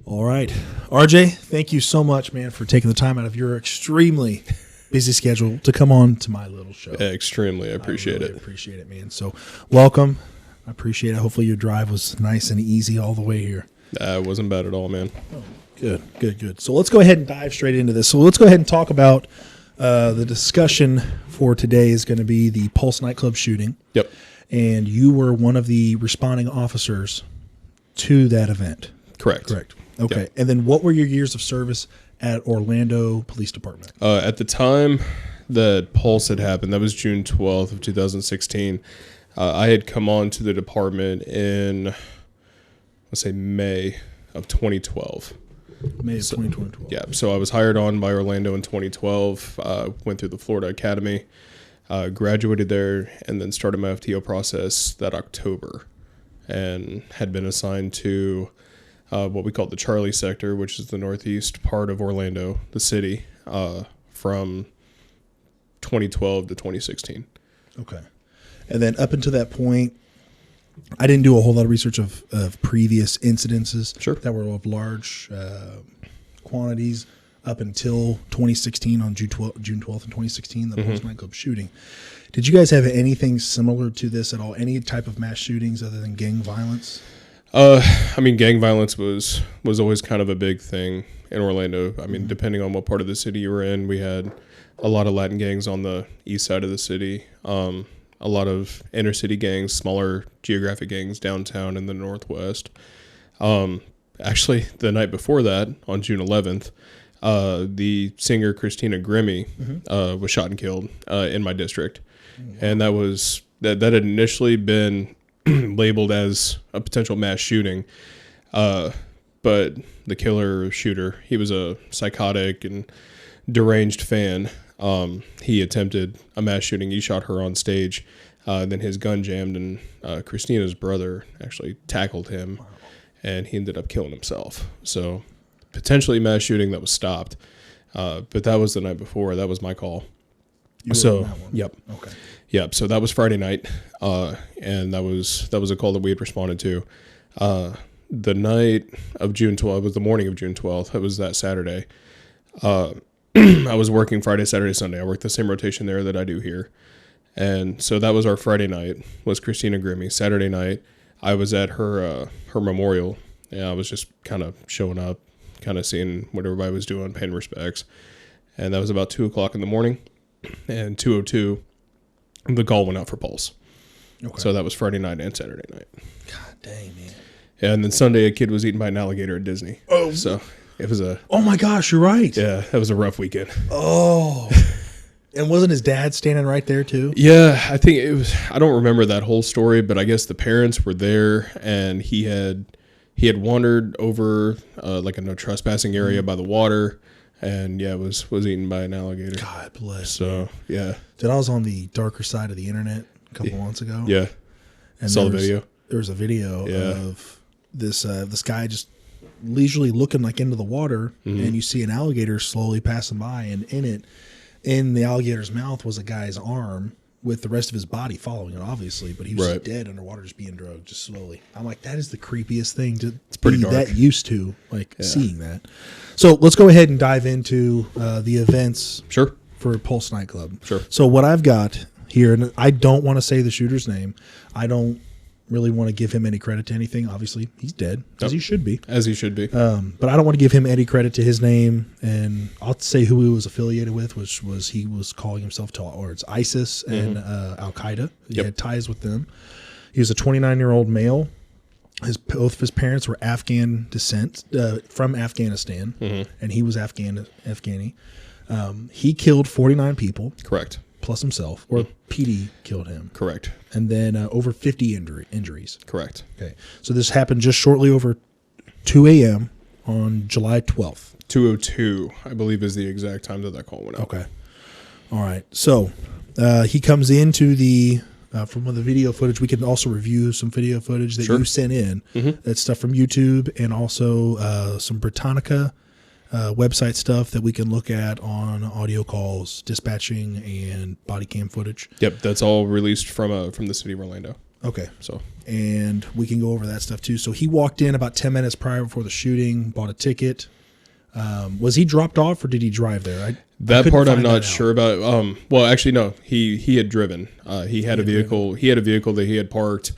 All right. RJ, thank you so much, man, for taking the time out of your extremely busy schedule to come on to my little show. Extremely. I appreciate really it. Appreciate it, man. So welcome. I appreciate it. Hopefully your drive was nice and easy all the way here. It wasn't bad at all, man. Oh, good. So let's go ahead and dive straight into this. So let's go ahead and talk about the discussion for today is going to be the Pulse nightclub shooting. Yep. And you were one of the responding officers to that event. Correct. Okay. Yep. And then what were your years of service at Orlando Police Department? At the time that Pulse had happened, that was June 12th of 2016. I had come on to the department in, let's say, May of 2012. May of 2012. Yeah. So I was hired on by Orlando in 2012, went through the Florida Academy, graduated there, and then started my FTO process that October, and had been assigned to what we call the Charlie sector, which is the northeast part of Orlando, the city, from 2012 to 2016. Okay. And then up until that point, I didn't do a whole lot of research of previous incidences that were of large quantities up until 2016 on June 12th in 2016, the Pulse nightclub shooting. Did you guys have anything similar to this at all? Any type of mass shootings other than gang violence? I mean, gang violence was always kind of a big thing in Orlando. I mean, depending on what part of the city you were in, we had a lot of Latin gangs on the east side of the city, a lot of inner city gangs, smaller geographic gangs downtown in the northwest. Actually, the night before that, on June 11th, the singer Christina Grimmie was shot and killed in my district. And that had initially been labeled as a potential mass shooting, but the killer or shooter, he was a psychotic and deranged fan. He attempted a mass shooting. He shot her on stage, then his gun jammed, and Christina's brother actually tackled him, and he ended up killing himself. So potentially mass shooting that was stopped, but that was the night before. That was my call. Yep. Okay. Yep. So that was Friday night, and that was a call that we had responded to. The night of June 12th, it was the morning of June 12th. It was that Saturday. I was working Friday, Saturday, Sunday. I worked the same rotation there that I do here. And so that was our Friday night, was Christina Grimmie. Saturday night, I was at her memorial. Yeah, I was just kind of showing up, kind of seeing what everybody was doing, paying respects. And that was about 2 o'clock in the morning. And 2:02, the call went out for Pulse. Okay. So that was Friday night and Saturday night. God dang, man. Yeah, and then Sunday, a kid was eaten by an alligator at Disney. Oh. So it was oh my gosh, you're right. Yeah, that was a rough weekend. Oh. And wasn't his dad standing right there too? Yeah, I think it was. I don't remember that whole story, but I guess the parents were there, and he had wandered over like a no trespassing area by the water. And yeah, was eaten by an alligator. God bless. So yeah, dude, I was on the darker side of the internet a couple months ago. Yeah, and saw the video. There was a video of this guy just leisurely looking like into the water, and you see an alligator slowly passing by, and in the alligator's mouth was a guy's arm with the rest of his body following it, obviously, but he was just dead underwater, just being drugged, just slowly. I'm like, that is the creepiest thing to be that used to, seeing that. So let's go ahead and dive into the events for Pulse nightclub. Sure. So what I've got here, and I don't want to say the shooter's name. I don't really want to give him any credit to anything. Obviously, he's dead, as he should be. As he should be. But I don't want to give him any credit to his name, and I'll say who he was affiliated with, which was he was calling himself towards ISIS and Al-Qaeda. He had ties with them. He was a 29-year-old male. Both of his parents were Afghan descent, from Afghanistan, and he was Afghani. He killed 49 people. Correct. Plus himself, or PD killed him. Correct. And then over 50 injuries. Correct. Okay. So this happened just shortly over 2 a.m. on July 12th. 2:02, I believe, is the exact time that call went out. Okay. All right. So he comes into the, from the video footage, we can also review some video footage that you sent in. That's stuff from YouTube and also some Britannica website stuff that we can look at on audio calls, dispatching, and body cam footage. Yep, that's all released from the city of Orlando. Okay. So, and we can go over that stuff too. So he walked in about 10 minutes prior before the shooting, bought a ticket. Was he dropped off or did he drive there? That part I'm not sure about. Well, actually, no. He had driven. He had a vehicle. Driven. He had a vehicle that he had parked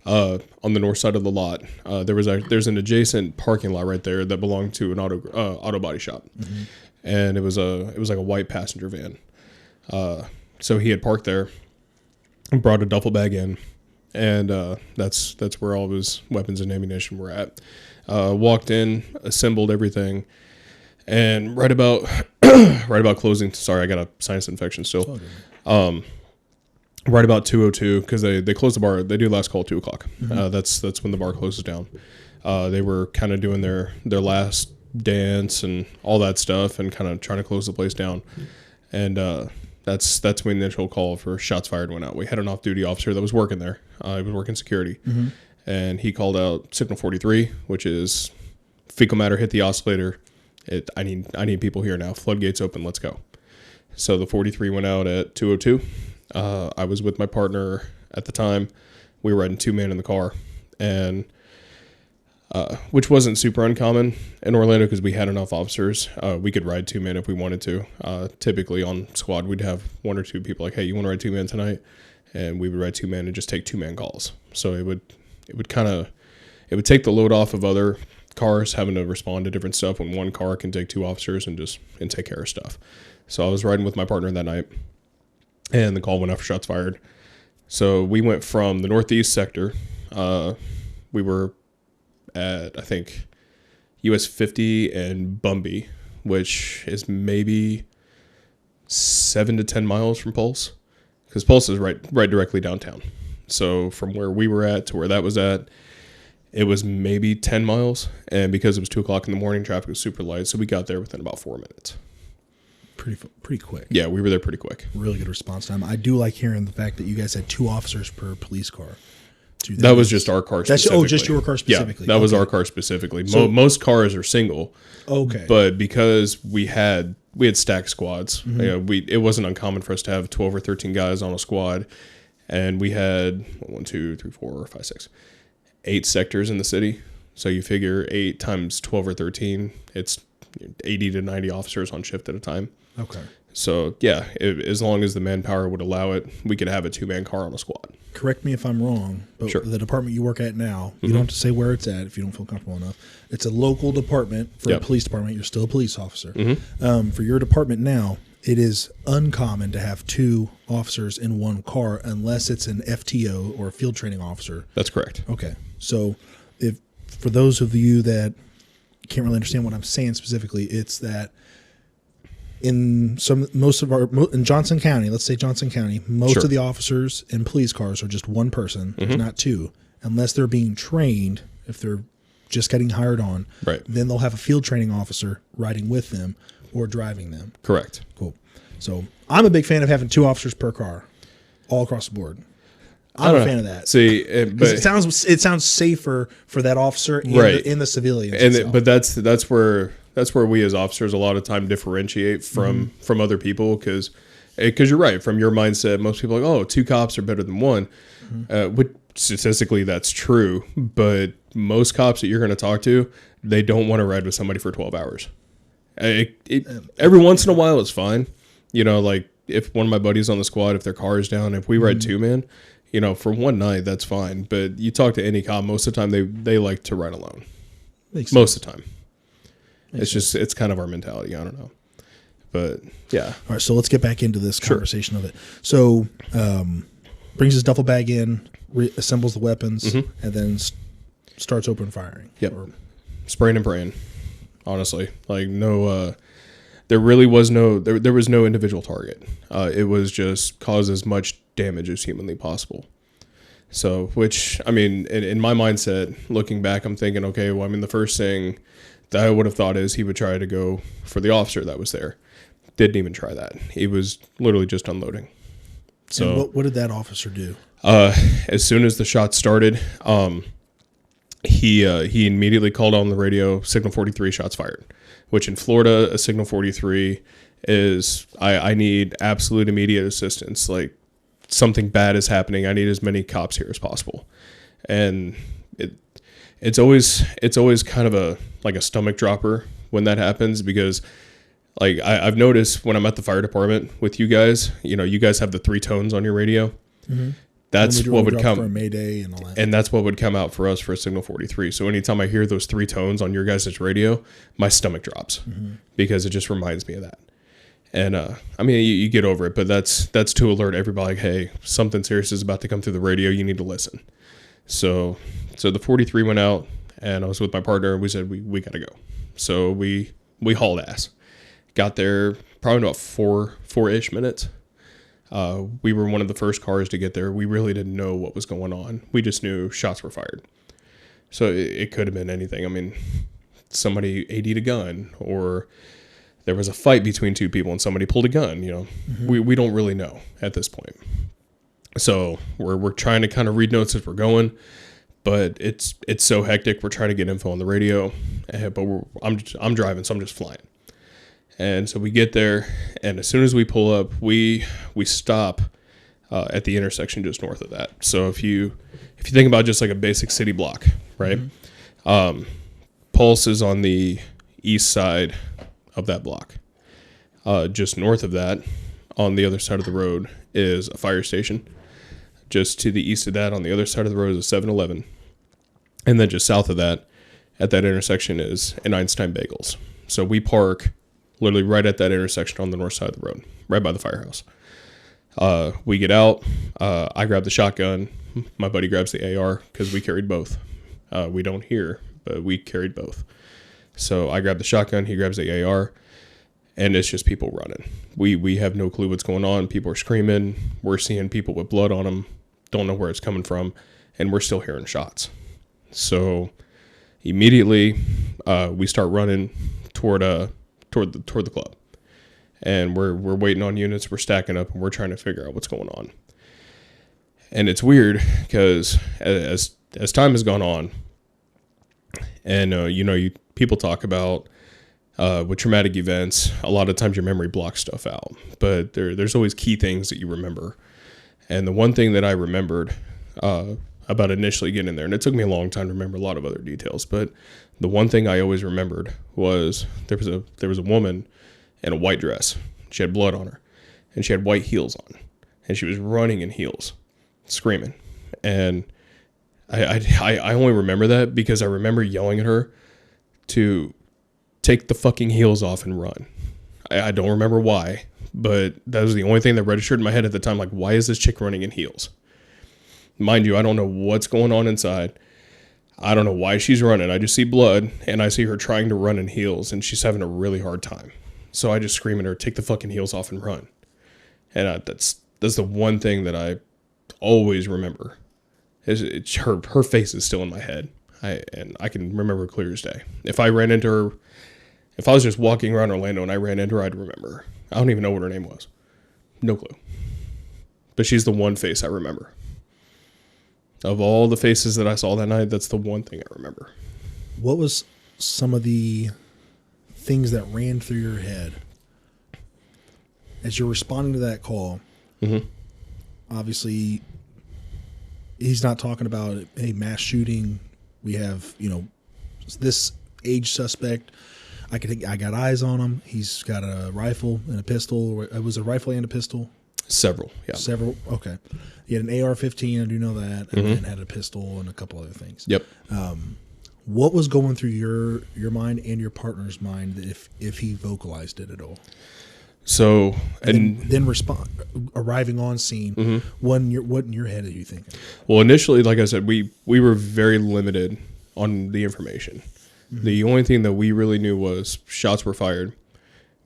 on the north side of the lot. There's an adjacent parking lot right there that belonged to an auto body shop, and it was like a white passenger van. So he had parked there, and brought a duffel bag in, and that's where all of his weapons and ammunition were at. Walked in, assembled everything, and right about closing. Sorry, I got a sinus infection still. Right about 2:02, because they close the bar. They do last call at 2:00. That's when the bar closes down. They were kind of doing their last dance and all that stuff, and kind of trying to close the place down. And that's when the initial call for shots fired went out. We had an off-duty officer that was working there. He was working security, and he called out signal 43, which is fecal matter hit the oscillator. I need people here now. Floodgates open. Let's go. So the 43 went out at 2:02. I was with my partner at the time. We were riding 2-man in the car, and which wasn't super uncommon in Orlando because we had enough officers. We could ride 2-man if we wanted to. Typically on squad, we'd have 1 or 2 people like, hey, you want to ride 2-man tonight? And we would ride 2-man and just take 2-man calls. So it would take the load off of other cars having to respond to different stuff when one car can take 2 officers and take care of stuff. So I was riding with my partner that night, and the call went out for shots fired. So we went from the northeast sector. We were at, I think, US 50 and Bumby, which is maybe 7 to 10 miles from Pulse, because Pulse is right directly downtown. So from where we were at to where that was at, it was maybe 10 miles. And because it was 2:00 in the morning, traffic was super light. So we got there within about 4 minutes. Pretty quick. Yeah, we were there pretty quick. Really good response time. I do like hearing the fact that you guys had 2 officers per police car. That was just our car specifically. Just your car specifically. Yeah, that was our car specifically. So, most cars are single. Okay. But because we had stacked squads, it wasn't uncommon for us to have 12 or 13 guys on a squad, and we had 1, 2, 3, 4, 5, 6, 8 sectors in the city. So you figure 8 times 12 or 13, it's 80 to 90 officers on shift at a time. Okay. So, yeah, as long as the manpower would allow it, we could have a 2-man car on a squad. Correct me if I'm wrong, but sure. The department you work at now, you don't have to say where it's at if you don't feel comfortable enough. It's a local department for a police department. You're still a police officer. For your department now, it is uncommon to have 2 officers in one car unless it's an FTO or a field training officer. That's correct. Okay. So if for those of you that can't really understand what I'm saying specifically, it's that in Johnson County, let's say Johnson County, most of the officers in police cars are just one person, there's not 2, unless they're being trained. If they're just getting hired on, then they'll have a field training officer riding with them or driving them. Correct. Cool. So I'm a big fan of having 2 officers per car, all across the board. I'm a fan of that. See, but it sounds safer for that officer in the civilians. But that's where we as officers a lot of time differentiate from other people, because you're right. From your mindset, most people are like, oh, 2 cops are better than 1. Which statistically that's true, but most cops that you're going to talk to, they don't want to ride with somebody for 12 hours. Every once in a while, it's fine. Like if one of my buddies on the squad, if their car is down, if we ride 2-man, for one night, that's fine. But you talk to any cop, most of the time they like to ride alone. Most of the time. It's kind of our mentality. I don't know. But yeah. All right. So let's get back into this conversation of it. So, brings his duffel bag in, assembles the weapons, and then starts open firing. Yep. Spraying and praying. Honestly, like there really was there was no individual target. It was just cause as much damage as humanly possible. So, which, I mean, in my mindset, looking back, I'm thinking, okay, well, I mean, the first thing that I would have thought is he would try to go for the officer that was there. Didn't even try that. He was literally just unloading. So, and what did that officer do? As soon as the shot started, he immediately called on the radio, signal 43, shots fired, which in Florida, a signal 43 is, I need absolute immediate assistance. Like, something bad is happening. I need as many cops here as possible. And it's always kind of a stomach dropper when that happens, because like I've noticed when I'm at the fire department with you guys, you guys have the 3 tones on your radio. Mm-hmm. That's what would come for a Mayday and all that. And that's what would come out for us for a Signal 43. So anytime I hear those 3 tones on your guys' radio, my stomach drops because it just reminds me of that. And I mean, you get over it, but that's to alert everybody, like, hey, something serious is about to come through the radio. You need to listen. So the 43 went out, and I was with my partner, and we said we got to go. So we hauled ass. Got there probably about 4-ish minutes. We were one of the first cars to get there. We really didn't know what was going on. We just knew shots were fired. So it could have been anything. I mean, somebody AD'd a gun, or there was a fight between 2 people and somebody pulled a gun. We don't really know at this point. So we're trying to kind of read notes as we're going, but it's so hectic. We're trying to get info on the radio, but I'm driving, so I'm just flying. And so we get there, and as soon as we pull up, we stop at the intersection just north of that. So if you think about just like a basic city block, right? Mm-hmm. Pulse is on the east side of that block. Just north of that, on the other side of the road, is a fire station. Just to the east of that, on the other side of the road, is a 7-Eleven. And then just south of that, at that intersection, is an Einstein Bagels. So we park literally right at that intersection on the north side of the road, right by the firehouse. We get out. I grab the shotgun. My buddy grabs the AR because we carried both. We don't hear, but we carried both. So I grab the shotgun. He grabs the AR. And it's just people running. We have no clue what's going on. People are screaming. We're seeing people with blood on them. Don't know where it's coming from. And we're still hearing shots. So immediately we start running toward the club, and we're waiting on units. We're stacking up, and we're trying to figure out what's going on. And it's weird because as time has gone on, and people talk about with traumatic events, a lot of times your memory blocks stuff out, but there's always key things that you remember. And the one thing that I remembered about initially getting there, and it took me a long time to remember a lot of other details, but the one thing I always remembered was there was a woman in a white dress. She had blood on her, and she had white heels on, and she was running in heels, screaming. And I only remember that because I remember yelling at her to take the fucking heels off and run. I don't remember why, but that was the only thing that registered in my head at the time. Like, why is this chick running in heels? Mind you, I don't know what's going on inside. I don't know why she's running. I just see blood, and I see her trying to run in heels, and she's having a really hard time. So I just scream at her, take the fucking heels off and run. And that's the one thing that I always remember. It's her face is still in my head. And I can remember clear as day. If I ran into her, if I was just walking around Orlando and I ran into her, I'd remember her. I don't even know what her name was. No clue. But she's the one face I remember. Of all the faces that I saw that night, that's the one thing I remember. What was some of the things that ran through your head as you're responding to that call? Mm-hmm. Obviously, he's not talking about a mass shooting. We have, this age suspect. I got eyes on him. He's got a rifle and a pistol. It was a rifle and a pistol. Several, yeah. Several, okay. He had an AR-15, I do know that, and had a pistol and a couple other things. Yep. What was going through your mind and your partner's mind if he vocalized it at all? So, and then arriving on scene, what in your head are you thinking? Well, initially, like I said, we were very limited on the information. Mm-hmm. The only thing that we really knew was shots were fired.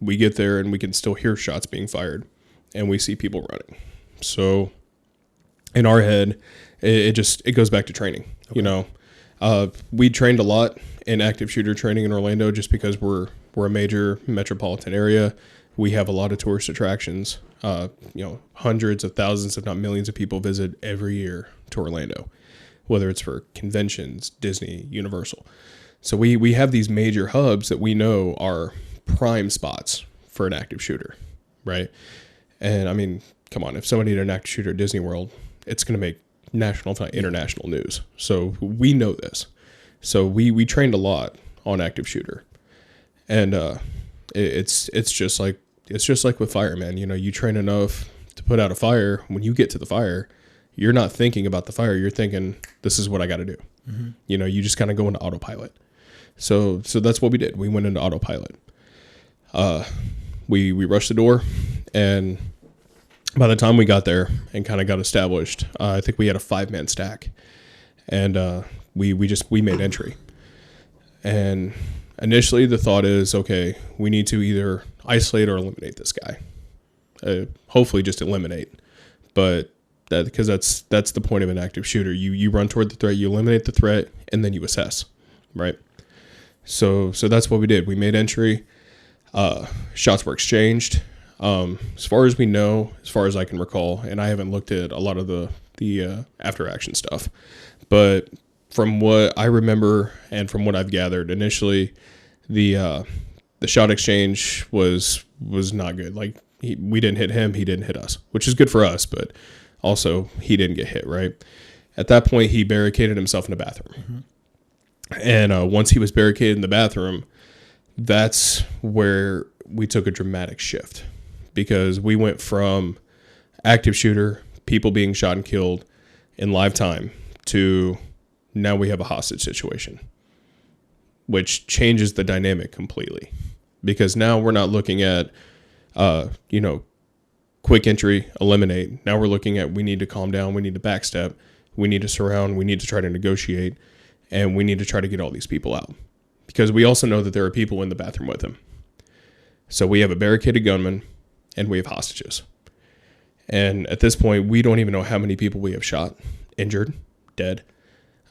We get there and we can still hear shots being fired, and we see people running. So in our head, it goes back to training. Okay. We trained a lot in active shooter training in Orlando just because we're a major metropolitan area. We have a lot of tourist attractions. Hundreds of thousands, if not millions of people visit every year to Orlando, whether it's for conventions, Disney, Universal. So we have these major hubs that we know are prime spots for an active shooter, right? And I mean, come on, if somebody did an active shooter at Disney World, it's going to make national, if not international news. So we know this. So we trained a lot on active shooter, and it's just like with fire, man. You know, you train enough to put out a fire. When you get to the fire, you're not thinking about the fire. You're thinking, this is what I got to do. Mm-hmm. You know, you just kind of go into autopilot. So that's what we did. We went into autopilot. We rushed the door, and by the time we got there and kind of got established, I think we had a 5-man stack, and we made entry. And initially the thought is, okay, we need to either isolate or eliminate this guy. Hopefully just eliminate, but because that's the point of an active shooter. You run toward the threat, you eliminate the threat, and then you assess, right? So that's what we did. We made entry. Shots were exchanged. As far as we know, as far as I can recall, and I haven't looked at a lot of the after action stuff, but from what I remember and from what I've gathered, initially the shot exchange was not good. Like we didn't hit him, he didn't hit us, which is good for us, but also he didn't get hit, right? At that point, he barricaded himself in the bathroom. Mm-hmm. And once he was barricaded in the bathroom, that's where we took a dramatic shift, because we went from active shooter, people being shot and killed in live time, to now we have a hostage situation, which changes the dynamic completely, because now we're not looking at, quick entry, eliminate. Now we're looking at, we need to calm down. We need to backstep. We need to surround. We need to try to negotiate, and we need to try to get all these people out, because we also know that there are people in the bathroom with him. So we have a barricaded gunman and we have hostages. And at this point, we don't even know how many people we have shot, injured, dead.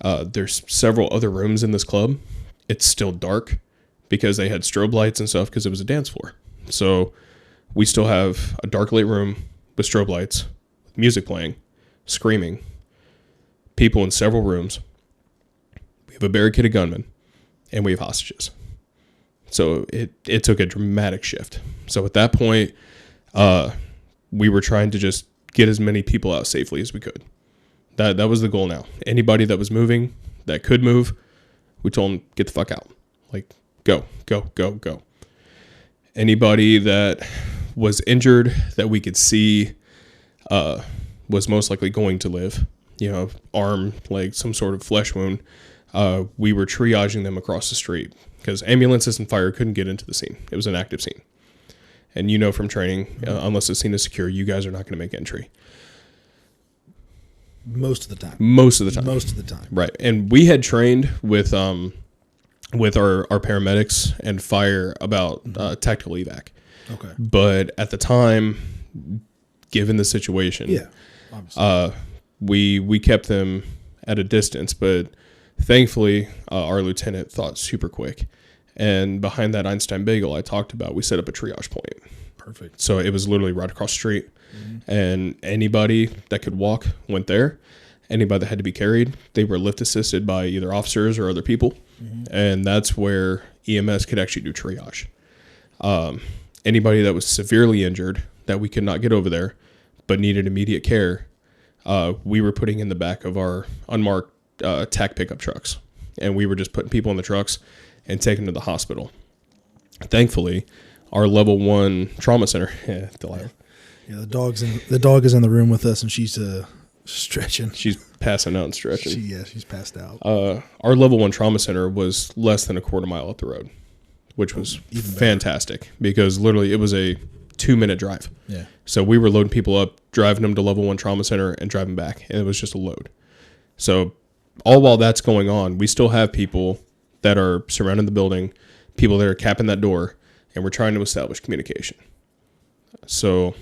There's several other rooms in this club. It's still dark because they had strobe lights and stuff, because it was a dance floor. So we still have a dark lit room with strobe lights, music playing, screaming, people in several rooms. We have a barricaded gunman, and we have hostages. So it took a dramatic shift. So at that point, we were trying to just get as many people out safely as we could. That was the goal now. Anybody that was moving, that could move, we told them, get the fuck out. Like, go. Anybody that was injured that we could see was most likely going to live, arm, leg, some sort of flesh wound, we were triaging them across the street, because ambulances and fire couldn't get into the scene. It was an active scene. And from training, unless the scene is secure, you guys are not going to make entry. Most of the time. Right. And we had trained with our paramedics and fire about tactical evac. Okay. But at the time, given the situation, we kept them at a distance. But thankfully, our lieutenant thought super quick. And behind that Einstein Bagel I talked about, we set up a triage point. Perfect. So it was literally right across the street. Mm-hmm. And anybody that could walk went there. Anybody that had to be carried, they were lift assisted by either officers or other people. Mm-hmm. And that's where EMS could actually do triage. Anybody that was severely injured that we could not get over there but needed immediate care, we were putting in the back of our unmarked tac pickup trucks. And we were just putting people in the trucks and taking them to the hospital. Thankfully, our level 1 trauma center, Delilah. Yeah, the dog is in the room with us, and she's stretching. She's passing out and stretching. She's passed out. Our level 1 trauma center was less than a quarter mile up the road, which was fantastic, because literally it was a 2-minute drive. Yeah. So we were loading people up, driving them to level 1 trauma center, and driving back, and it was just a load. So all while that's going on, we still have people that are surrounding the building, people that are capping that door, and we're trying to establish communication. So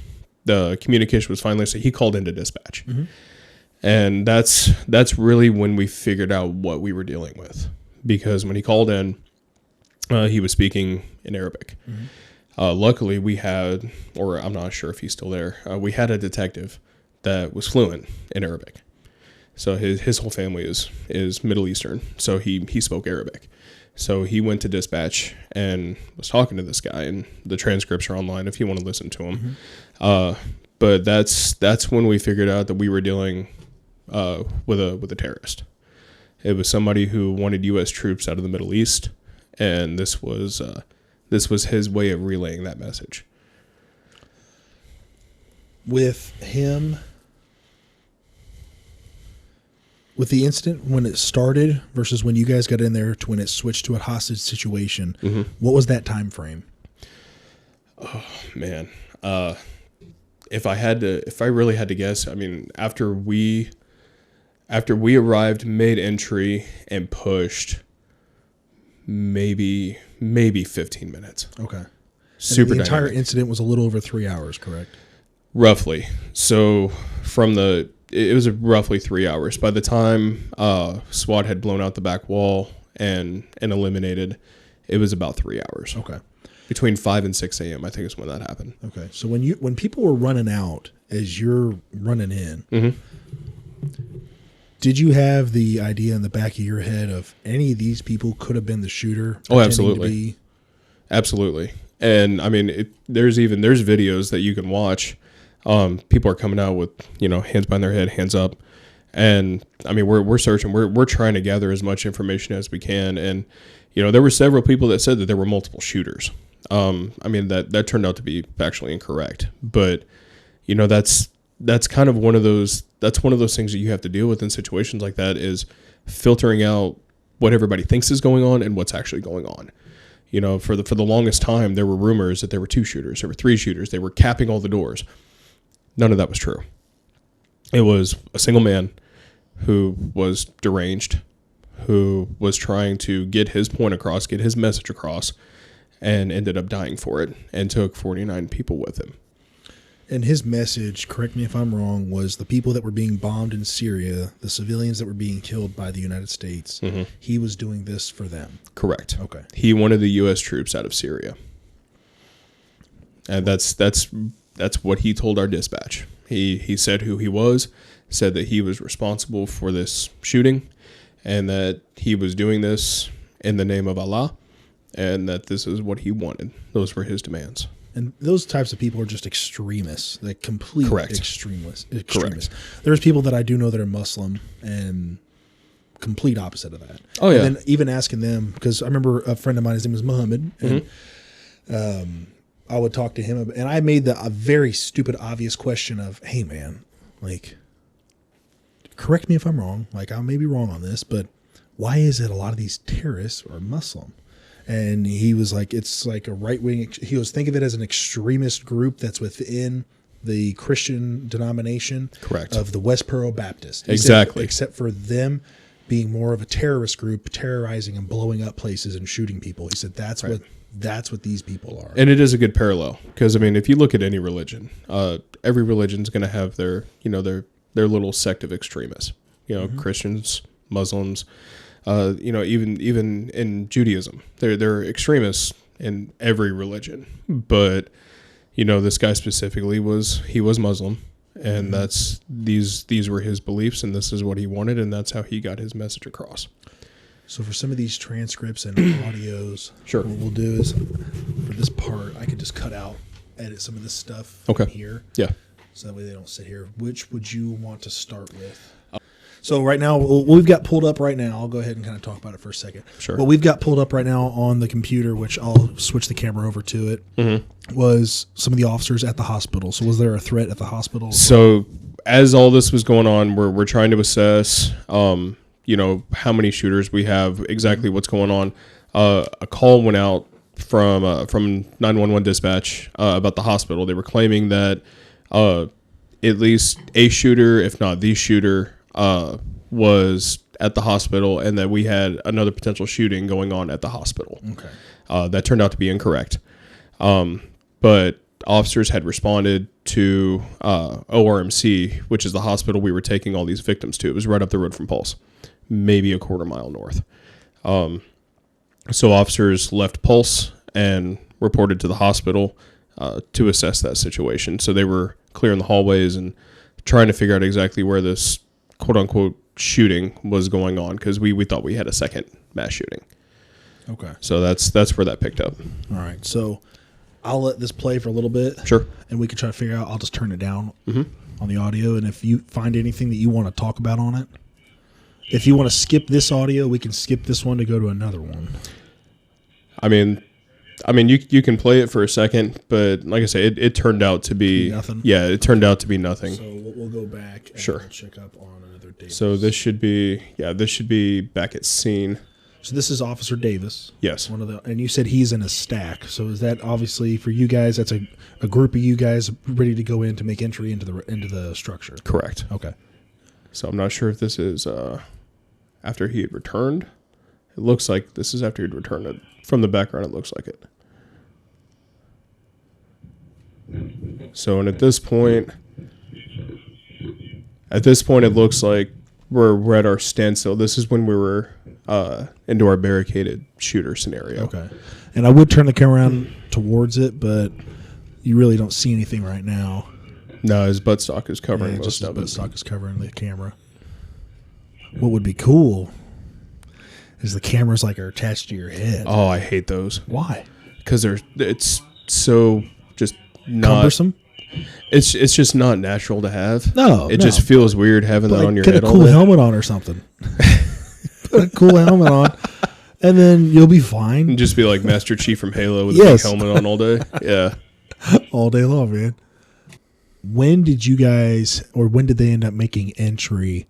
the communication was finally, so he called into dispatch. Mm-hmm. And that's really when we figured out what we were dealing with, because when he called in, he was speaking in Arabic. Mm-hmm. Luckily we had, or I'm not sure if he's still there, we had a detective that was fluent in Arabic. So his whole family is Middle Eastern, so he spoke Arabic. So he went to dispatch and was talking to this guy, and the transcripts are online if you want to listen to him. Mm-hmm. But that's when we figured out that we were dealing with a terrorist. It was somebody who wanted U.S. troops out of the Middle East, and this was his way of relaying that message. With him, with the incident when it started versus when you guys got in there to when it switched to a hostage situation, what was that time frame? Oh man, if I really had to guess, I mean, after we arrived, made entry, and pushed, maybe 15 minutes. Okay. Super. And the entire dynamic. incident was a little over 3 hours, correct? Roughly. So it was roughly 3 hours. By the time SWAT had blown out the back wall and eliminated, it was about 3 hours. Okay. Between 5 and 6 a.m. I think is when that happened. Okay. So when people were running out as you're running in, did you have the idea in the back of your head of any of these people could have been the shooter? Oh, absolutely. Absolutely. And I mean, there's videos that you can watch. People are coming out with, hands behind their head, hands up. And I mean, we're searching, we're trying to gather as much information as we can. And, there were several people that said that there were multiple shooters. I mean, that turned out to be factually incorrect, but that's kind of one of those things that you have to deal with in situations like that, is filtering out what everybody thinks is going on and what's actually going on. For the longest time, there were rumors that there were 2 shooters, there were 3 shooters, they were capping all the doors. None of that was true. It was a single man who was deranged, who was trying to get his point across, get his message across, and ended up dying for it, and took 49 people with him. And his message, correct me if I'm wrong, was the people that were being bombed in Syria, the civilians that were being killed by the United States, he was doing this for them. Correct. Okay. He wanted the U.S. troops out of Syria. And that's what he told our dispatch. He said who he was, said that he was responsible for this shooting, and that he was doing this in the name of Allah, and that this is what he wanted. Those were his demands. And those types of people are just extremists, like complete Correct. extremists. Correct. There's people that I do know that are Muslim and complete opposite of that. Oh, yeah. And then even asking them, because I remember a friend of mine, his name was Muhammad, and I would talk to him, and I made a very stupid, obvious question of, hey, man, like, correct me if I'm wrong, like, I may be wrong on this, but why is it a lot of these terrorists are Muslim? And he was like, it's like a right-wing, he was think of it as an extremist group that's within the Christian denomination. Correct. Of the Westboro Baptist. Exactly. Except for them being more of a terrorist group, terrorizing and blowing up places and shooting people. He said that's what these people are. And it is a good parallel, because I mean, if you look at any religion, every religion is going to have their little sect of extremists. Christians, Muslims, even in Judaism, they're extremists in every religion. But this guy specifically was Muslim, and that's these were his beliefs, and this is what he wanted, and that's how he got his message across. So for some of these transcripts and audios, sure, what we'll do is for this part, I could just edit some of this stuff here. Yeah. So that way they don't sit here. Which would you want to start with? So right now, what we've got pulled up right now, I'll go ahead and kind of talk about it for a second. Sure. What we've got pulled up right now on the computer, which I'll switch the camera over to it, was some of the officers at the hospital. So was there a threat at the hospital? So as all this was going on, we're trying to assess, how many shooters we have, exactly what's going on. A call went out from 911 dispatch about the hospital. They were claiming that at least a shooter, if not the shooter, was at the hospital, and that we had another potential shooting going on at the hospital. Okay. That turned out to be incorrect. But officers had responded to ORMC, which is the hospital we were taking all these victims to. It was right up the road from Pulse, maybe a quarter mile north. So officers left Pulse and reported to the hospital to assess that situation. So they were clearing the hallways and trying to figure out exactly where this quote-unquote shooting was going on, because we thought we had a second mass shooting. Okay. So that's where that picked up. All right. So I'll let this play for a little bit. Sure. And we can try to figure out. I'll just turn it down on the audio. And if you find anything that you want to talk about on it, if you want to skip this audio, we can skip this one to go to another one. I mean, you can play it for a second, but like I say, it turned out to be nothing. Yeah, it turned out to be nothing. So we'll go back and Sure. we'll check up on another Davis. So this should be back at scene. So this is Officer Davis. Yes. And you said he's in a stack. So is that obviously for you guys? That's a group of you guys ready to go in to make entry into the structure. Correct. Okay. So I'm not sure if this is after he had returned. It looks like this is after he'd returned. From the background, it looks like it. So, and at this point, it looks like we're at our standstill. This is when we were into our barricaded shooter scenario. Okay. And I would turn the camera around towards it, but you really don't see anything right now. No, his buttstock is covering most just of it. his buttstock is covering the camera. What would be cool is the cameras like are attached to your head. Oh, I hate those. Why? Because it's so just not Cumbersome? It's just not natural to have. No, it just feels weird having that on your head. Get a cool helmet on or something. Put a cool helmet on, and then you'll be fine. And just be like Master Chief from Halo with a big helmet on all day. Yeah, all day long, man. When did you guys, or when did they end up making entry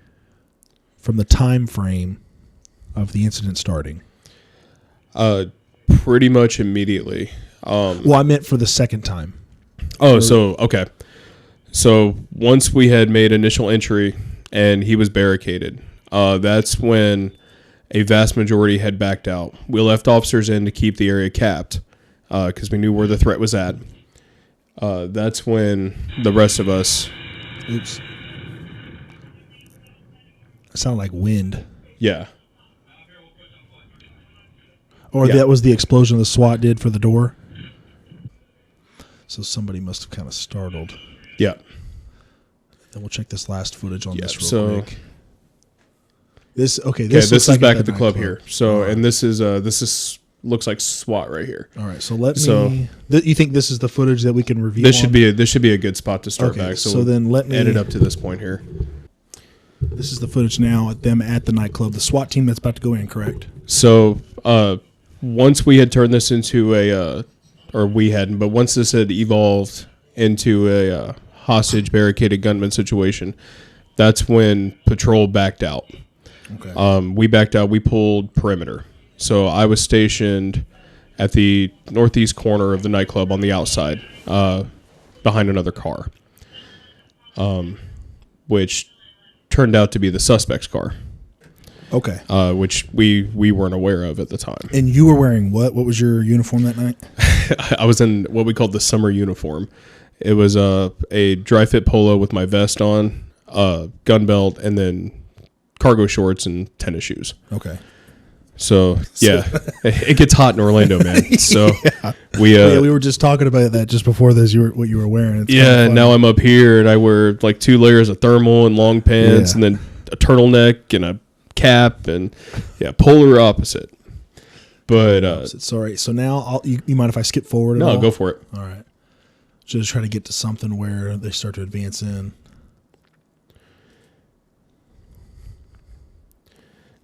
from the time frame of the incident starting? Pretty much immediately. Well, I meant for the second time. Oh, so okay. So once we had made initial entry and he was barricaded, that's when a vast majority had backed out. We left officers in to keep the area capped because we knew where the threat was at. That's when the rest of us... Oops. It sounded like wind. Yeah. Or that was the explosion the SWAT did for the door. So somebody must have kind of startled. Yeah. Then we'll check this last footage on this real quick. This is back at the club here. So right. And this is looks like SWAT right here. All right. So you think this is the footage that we can review? This should be a good spot to start back. So then let me edit up to this point here. This is the footage now at them at the nightclub. The SWAT team that's about to go in, correct? So once we had turned this into once this had evolved into a hostage barricaded gunman situation, that's when patrol backed out. Okay. We backed out. We pulled perimeter. So I was stationed at the northeast corner of the nightclub on the outside, behind another car, which turned out to be the suspect's car. Okay. Which we weren't aware of at the time. And you were wearing what? What was your uniform that night? I was in what we called the summer uniform. It was a dry fit polo with my vest on, gun belt, and then cargo shorts and tennis shoes. Okay. So yeah, it gets hot in Orlando, man. So we were just talking about that just before this. What you were wearing. It's and now I'm up here and I wear like 2 layers of thermal and long pants and then a turtleneck and a cap and polar opposite. But sorry. So now you mind if I skip forward? No, go for it. All right. Just try to get to something where they start to advance in.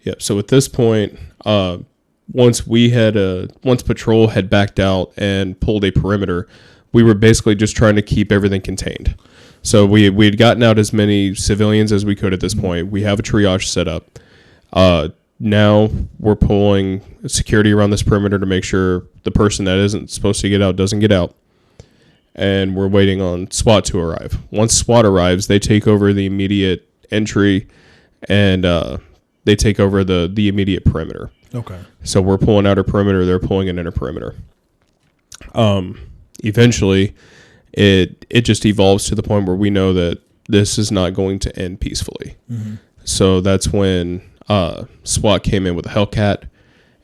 Yep. So at this point, once patrol had backed out and pulled a perimeter, we were basically just trying to keep everything contained. So we had gotten out as many civilians as we could at this point. We have a triage set up. Now we're pulling security around this perimeter to make sure the person that isn't supposed to get out doesn't get out. And we're waiting on SWAT to arrive. Once SWAT arrives, they take over the immediate entry and they take over the immediate perimeter. Okay. So we're pulling outer perimeter, they're pulling an inner perimeter. Eventually, it just evolves to the point where we know that this is not going to end peacefully. Mm-hmm. So that's when SWAT came in with a Hellcat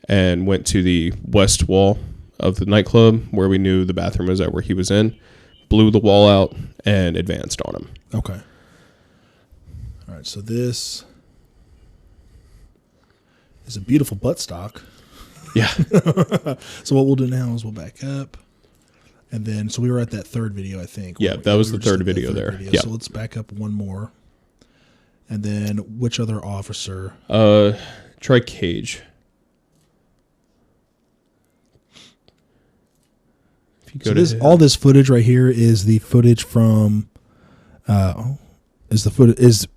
and went to the west wall of the nightclub where we knew the bathroom was at where he was in, blew the wall out, and advanced on him. Okay. All right, so this is a beautiful buttstock. Yeah. So what we'll do now is we'll back up. And then, so we were at that third video, I think. Yeah, that was the third video there. Yeah. So let's back up one more. And then, which other officer? Try Cage. If you go So all this footage right here is the footage from, is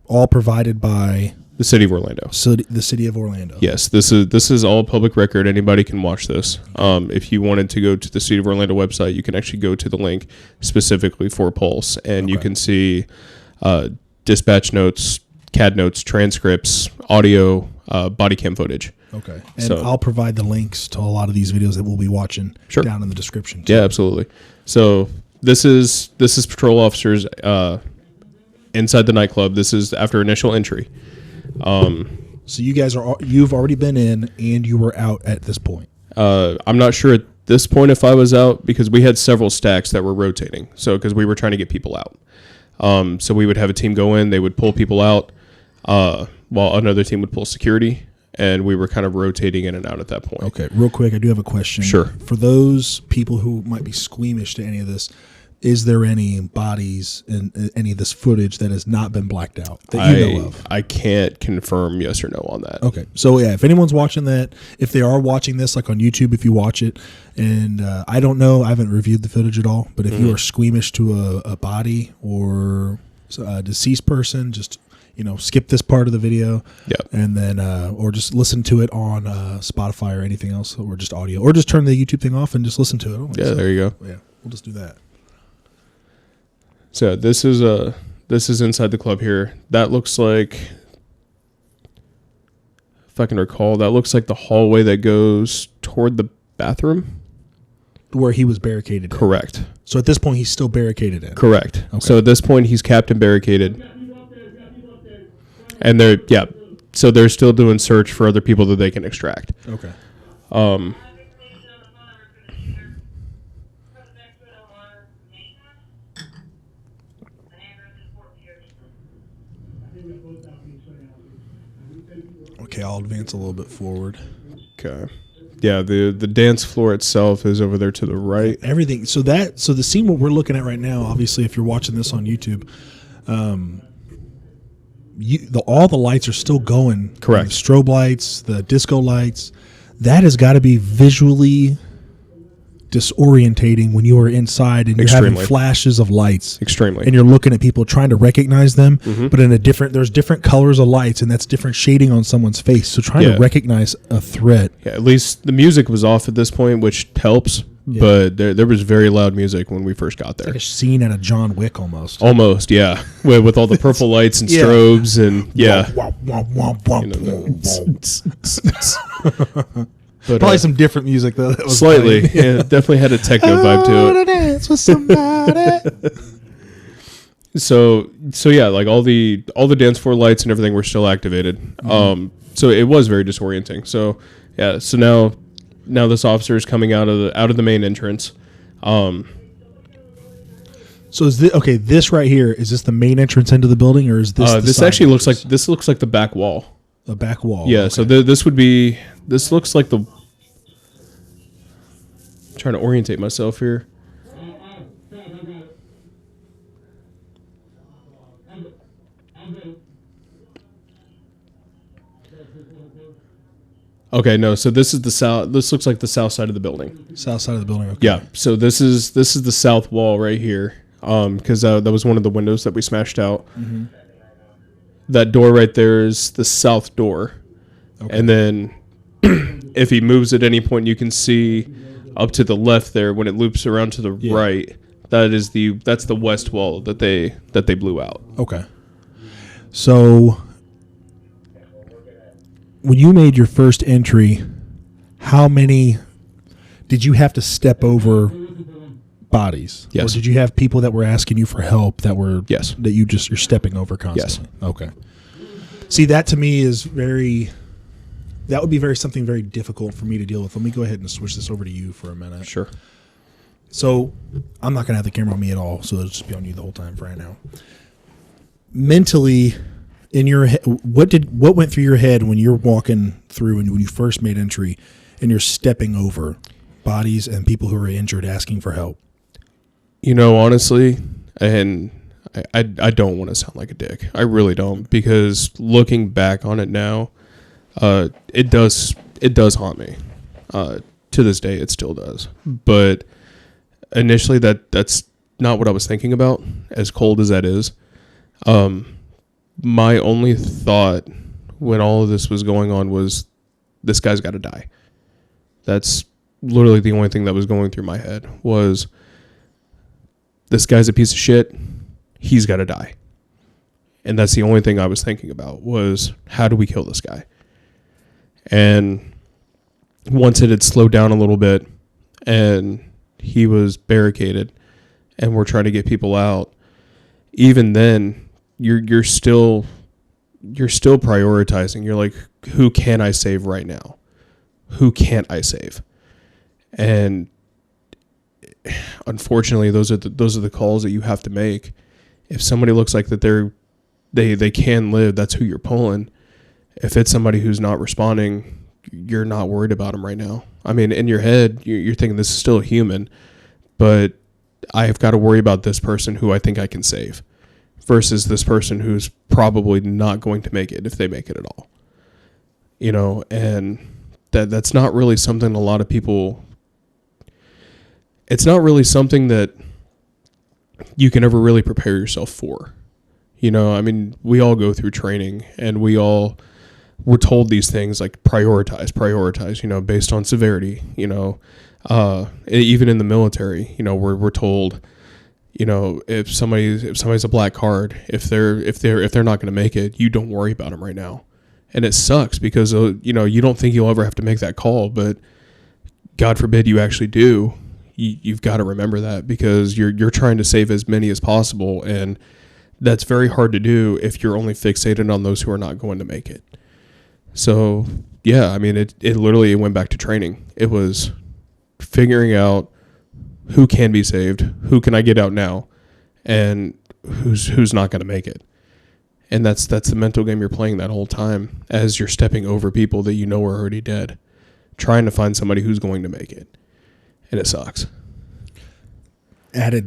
all provided by the city of Orlando. So the city of Orlando. Yes, this is all public record. Anybody can watch this. If you wanted to go to the city of Orlando website, you can actually go to the link specifically for Pulse, and you can see dispatch notes, CAD notes, transcripts, audio, body cam footage. Okay. And I'll provide the links to a lot of these videos that we'll be watching down in the description too. Yeah, absolutely. So this is patrol officers inside the nightclub. This is after initial entry. So you've already been in and you were out at this point. I'm not sure at this point if I was out because we had several stacks that were rotating. So because we were trying to get people out. So we would have a team go in, they would pull people out, while another team would pull security, and we were kind of rotating in and out at that point. Okay, real quick, I do have a question. Sure. For those people who might be squeamish to any of this, is there any bodies in any of this footage that has not been blacked out that you know of? I can't confirm yes or no on that. Okay. So, yeah, if anyone's watching that, if they are watching this, like on YouTube, if you watch it, and I don't know, I haven't reviewed the footage at all, but if you are squeamish to a body or a deceased person, just, skip this part of the video. Yep. And then, or just listen to it on Spotify or anything else, or just audio, or just turn the YouTube thing off and just listen to it. Yeah, there you go. Yeah, we'll just do that. So this is inside the club here. That looks like, if I can recall, that looks like the hallway that goes toward the bathroom. Where he was barricaded. Correct. So at this point, he's still barricaded in. Correct. Okay. So at this point, he's capped and barricaded. And so they're still doing search for other people that they can extract. Okay. Okay, I'll advance a little bit forward. Okay. Yeah, the dance floor itself is over there to the right. Everything. So the scene what we're looking at right now, obviously, if you're watching this on YouTube, all the lights are still going. Correct. The strobe lights, the disco lights. That has got to be visually disorientating when you are inside and you're having flashes of lights. Extremely. And you're looking at people trying to recognize them, but there's different colors of lights, and that's different shading on someone's face. So trying to recognize a threat. Yeah, at least the music was off at this point, which helps. Yeah. But there was very loud music when we first got there. It's like a scene out of John Wick almost. Almost, yeah. With all the purple lights and strobes and But, probably some different music though. That was slightly, yeah, definitely had a techno vibe to it. Dance with somebody. So yeah, like all the dance floor lights and everything were still activated. So it was very disorienting. So yeah, so now this officer is coming out of the main entrance. So is this right here, is this the main entrance into the building, or is this? This actually looks like the back wall. The back wall. Yeah. Okay. So this looks like the. I'm trying to orientate myself here. Okay, no. So this is the south. This looks like the south side of the building. South side of the building. Okay. Yeah. So this is the south wall right here. Because that was one of the windows that we smashed out. Mm-hmm. That door right there is the south door, and then if he moves at any point, you can see up to the left there when it loops around to the right. That's the west wall that they blew out. Okay. So when you made your first entry, how many did you have to step over bodies? Yes. Or did you have people that were asking you for help that were yes. that you're stepping over constantly? Yes. Okay. See, that to me is that would be something very difficult for me to deal with. Let me go ahead and switch this over to you for a minute. Sure. So I'm not going to have the camera on me at all, so it'll just be on you the whole time for right now. Mentally, in your head, what went through your head when you're walking through and when you first made entry and you're stepping over bodies and people who are injured asking for help? Honestly, and I don't want to sound like a dick. I really don't, because looking back on it now, it does haunt me. To this day, it still does. But initially, that's not what I was thinking about, as cold as that is. My only thought when all of this was going on was, this guy's got to die. That's literally the only thing that was going through my head was, this guy's a piece of shit. He's got to die. And that's the only thing I was thinking about was, how do we kill this guy? And once it had slowed down a little bit and he was barricaded and we're trying to get people out, even then you're still prioritizing. You're like, who can I save right now? Who can't I save? And unfortunately, those are the calls that you have to make. If somebody looks like that they can live, that's who you're pulling. If it's somebody who's not responding, you're not worried about them right now. I mean, in your head, you're thinking this is still a human, but I've got to worry about this person who I think I can save versus this person who's probably not going to make it, if they make it at all. And that's not really something a lot of people, it's not really something that you can ever really prepare yourself for. I mean, we all go through training and we're told these things like prioritize, based on severity, even in the military, we're told, if somebody's a black card, if they're not going to make it, you don't worry about them right now. And it sucks because, you don't think you'll ever have to make that call, but God forbid you actually do. You've got to remember that, because you're trying to save as many as possible. And that's very hard to do if you're only fixated on those who are not going to make it. So yeah, I mean, it literally went back to training. It was figuring out who can be saved, who can I get out now, and who's not going to make it. And that's the mental game you're playing that whole time as you're stepping over people that are already dead, trying to find somebody who's going to make it. And it sucks.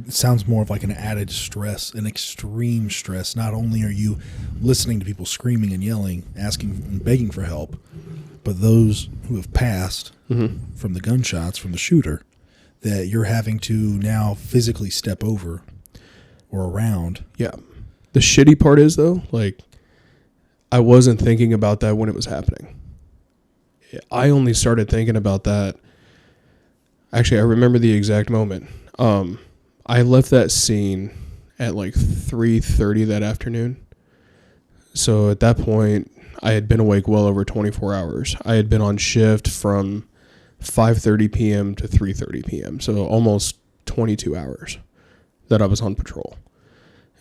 Sounds more of like an added stress, an extreme stress. Not only are you listening to people screaming and yelling, asking and begging for help, but those who have passed from the gunshots, from the shooter, that you're having to now physically step over or around. Yeah. The shitty part is, though, like, I wasn't thinking about that when it was happening. I only started thinking about that. Actually, I remember the exact moment. I left that scene at like 3:30 that afternoon. So at that point, I had been awake well over 24 hours. I had been on shift from 5:30 p.m. to 3:30 p.m. So almost 22 hours that I was on patrol.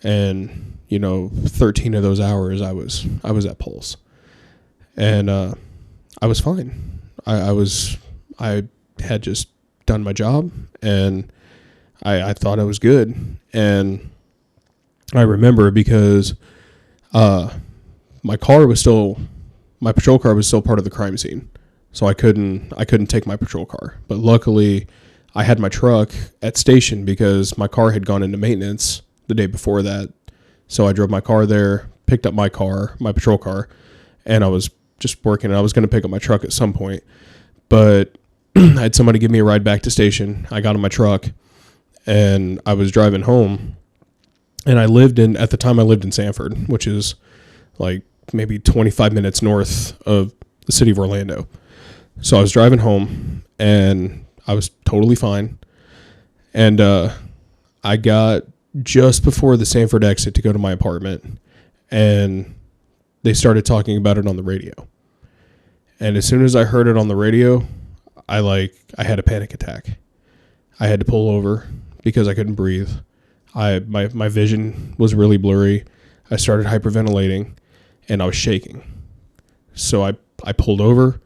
And, 13 of those hours I was at Pulse. And I was fine. I had just done my job, and I thought I was good. And I remember because my patrol car was still part of the crime scene, so I couldn't take my patrol car. But luckily, I had my truck at station because my car had gone into maintenance the day before that. So I drove my car there, picked up my patrol car, and I was just working. I was going to pick up my truck at some point, but I had somebody give me a ride back to station. I got in my truck, and I was driving home. And at the time I lived in Sanford, which is like maybe 25 minutes north of the city of Orlando. So I was driving home, and I was totally fine. And I got just before the Sanford exit to go to my apartment, and they started talking about it on the radio. And as soon as I heard it on the radio, I had a panic attack. I had to pull over because I couldn't breathe. My vision was really blurry. I started hyperventilating, and I was shaking. So I pulled over,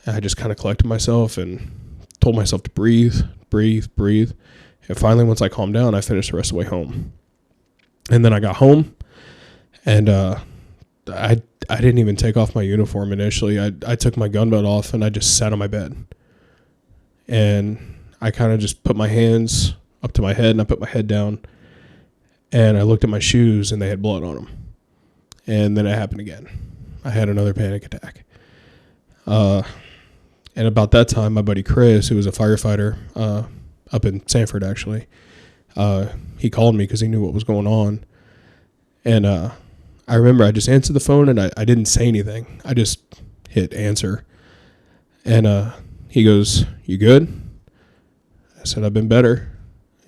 and I just kind of collected myself and told myself to breathe. And finally, once I calmed down, I finished the rest of the way home. And then I got home, and I didn't even take off my uniform initially. I took my gun belt off, and I just sat on my bed. And I kind of just put my hands up to my head, and I put my head down, and I looked at my shoes, and they had blood on them. And then it happened again. I had another panic attack. And about that time, my buddy Chris, who was a firefighter up in Sanford, actually, he called me because he knew what was going on. And I remember I just answered the phone, and I didn't say anything. I just hit answer. And he goes, "You good?" I said, "I've been better."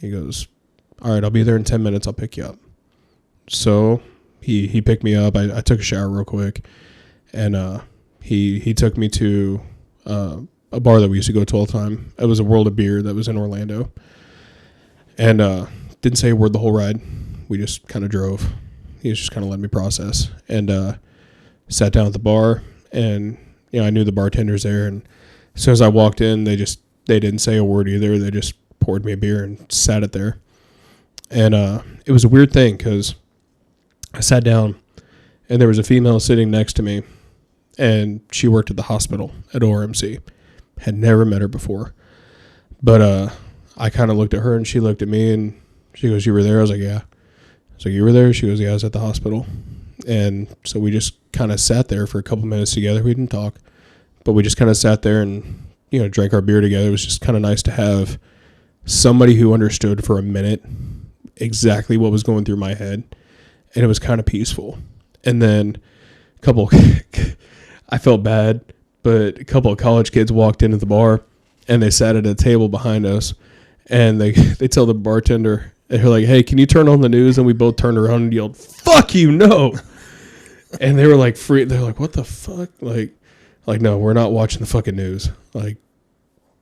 He goes, "All right, I'll be there in 10 minutes. I'll pick you up." So he picked me up. I took a shower real quick, and he took me to a bar that we used to go to all the time. It was a World of Beer that was in Orlando. And didn't say a word the whole ride. We just kind of drove. He was just kind of letting me process. And sat down at the bar, and I knew the bartenders there. And as soon as I walked in, they didn't say a word either. They just poured me a beer and sat it there. And it was a weird thing because I sat down, and there was a female sitting next to me, and she worked at the hospital at ORMC. Had never met her before. But I kind of looked at her, and she looked at me, and she goes, "You were there?" I was like, "Yeah." I was like, "You were there?" She goes, "Yeah, I was at the hospital." And so we just kind of sat there for a couple minutes together. We didn't talk, but we just kind of sat there and, drank our beer together. It was just kind of nice to have somebody who understood for a minute exactly what was going through my head. And it was kind of peaceful. And then I felt bad, but a couple of college kids walked into the bar, and they sat at a table behind us, and they tell the bartender, they're like, "Hey, can you turn on the news?" And we both turned around and yelled, "Fuck you, no!" And they were like, they're like, "What the fuck?" Like, no, we're not watching the fucking news. Like,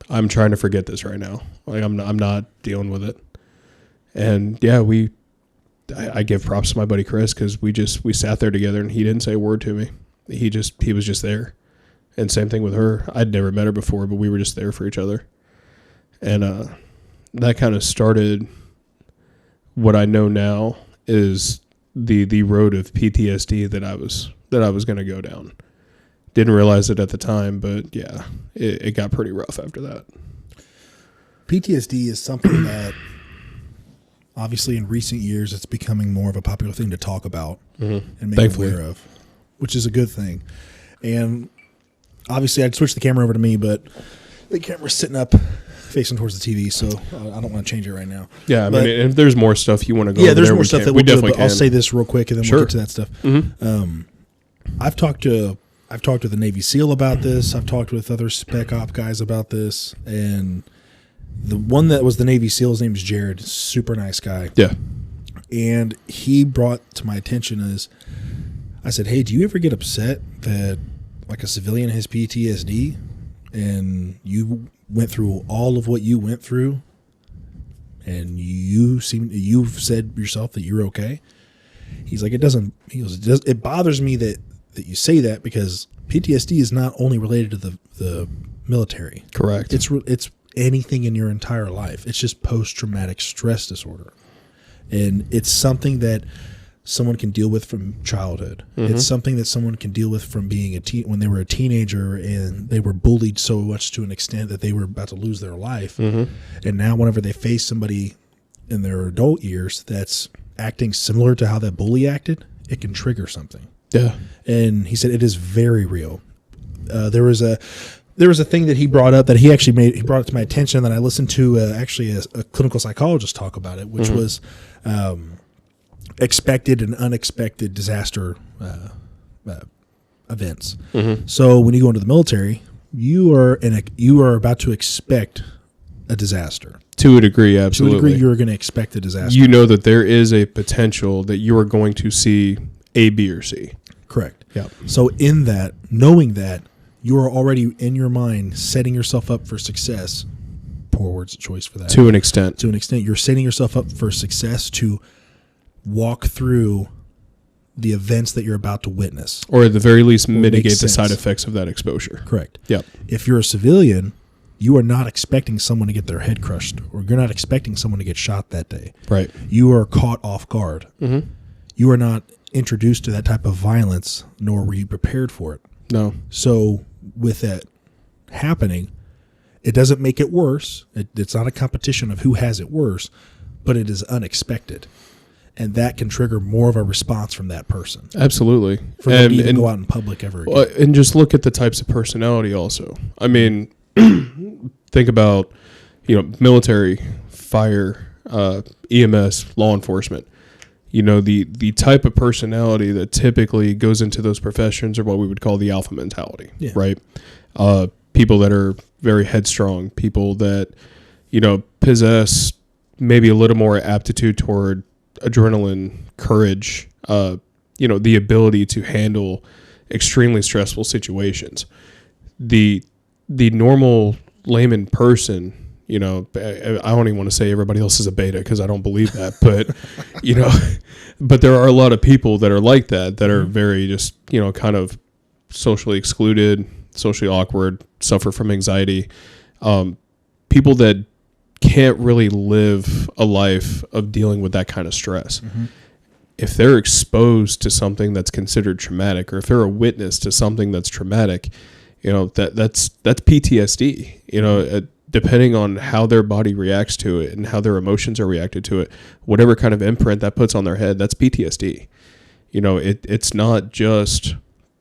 I'm trying to forget this right now. Like, I'm not dealing with it. And yeah, I give props to my buddy Chris, because we sat there together, and he didn't say a word to me. He was just there. And same thing with her. I'd never met her before, but we were just there for each other. And that kind of started what I know now is the road of PTSD that I was going to go down. Didn't realize it at the time, but yeah, it got pretty rough after that. PTSD is something that obviously in recent years it's becoming more of a popular thing to talk about and make aware of, which is a good thing. And obviously I'd switch the camera over to me, but the camera's sitting up facing towards the TV, so I don't want to change it right now. Yeah, but, if there's more stuff you want to go over there's there, more stuff that we we'll definitely do, but I'll say this real quick, and then we'll get to that stuff. Mm-hmm. I've talked to the Navy SEAL about this. I've talked with other Spec Op guys about this, and the one that was the Navy SEAL, his name is Jared, super nice guy. Yeah. And he brought to my attention I said, "Hey, do you ever get upset that like a civilian has PTSD and you went through all of what you went through and you've said yourself that you're okay?" He's like, "It bothers me that you say that, because PTSD is not only related to the military. Correct. It's anything in your entire life. It's just post-traumatic stress disorder. And it's something that someone can deal with from childhood. Mm-hmm. It's something that someone can deal with from being when they were a teenager and they were bullied so much to an extent that they were about to lose their life. Mm-hmm. And now whenever they face somebody in their adult years that's acting similar to how that bully acted, it can trigger something." Yeah. And he said it is very real. There was a thing that he brought up that he brought it to my attention that I listened to a clinical psychologist talk about it, which was expected and unexpected disaster events. Mm-hmm. So when you go into the military, you are about to expect a disaster. To a degree, absolutely. To a degree, you're going to expect a disaster. You know that there is a potential that you are going to see A, B, or C. Correct. Yeah. So in that, knowing that, you are already in your mind setting yourself up for success. Poor words of choice for that. To an extent. To an extent. You're setting yourself up for success to walk through the events that you're about to witness. Or at the very least, mitigate the side effects of that exposure. Correct. Yep. If you're a civilian, you are not expecting someone to get their head crushed, or you're not expecting someone to get shot that day. Right. You are caught off guard. Mm-hmm. You are not introduced to that type of violence, nor were you prepared for it. No. So with that happening, It doesn't make it worse. It's not a competition of who has it worse, but it is unexpected. And that can trigger more of a response from that person. Absolutely. For them to even go out in public ever again. And just look at the types of personality also. I mean, think about, military, fire, EMS, law enforcement. The type of personality that typically goes into those professions are what we would call the alpha mentality, right? People that are very headstrong, people that, possess maybe a little more aptitude toward adrenaline, courage, the ability to handle extremely stressful situations. The normal layman person, I don't even want to say everybody else is a beta because I don't believe that, but, but there are a lot of people that are like that are very just, kind of socially excluded, socially awkward, suffer from anxiety. People that can't really live a life of dealing with that kind of stress. If they're exposed to something that's considered traumatic, or if they're a witness to something that's traumatic, that's PTSD, depending on how their body reacts to it and how their emotions are reacted to it, whatever kind of imprint that puts on their head, that's PTSD. It's not just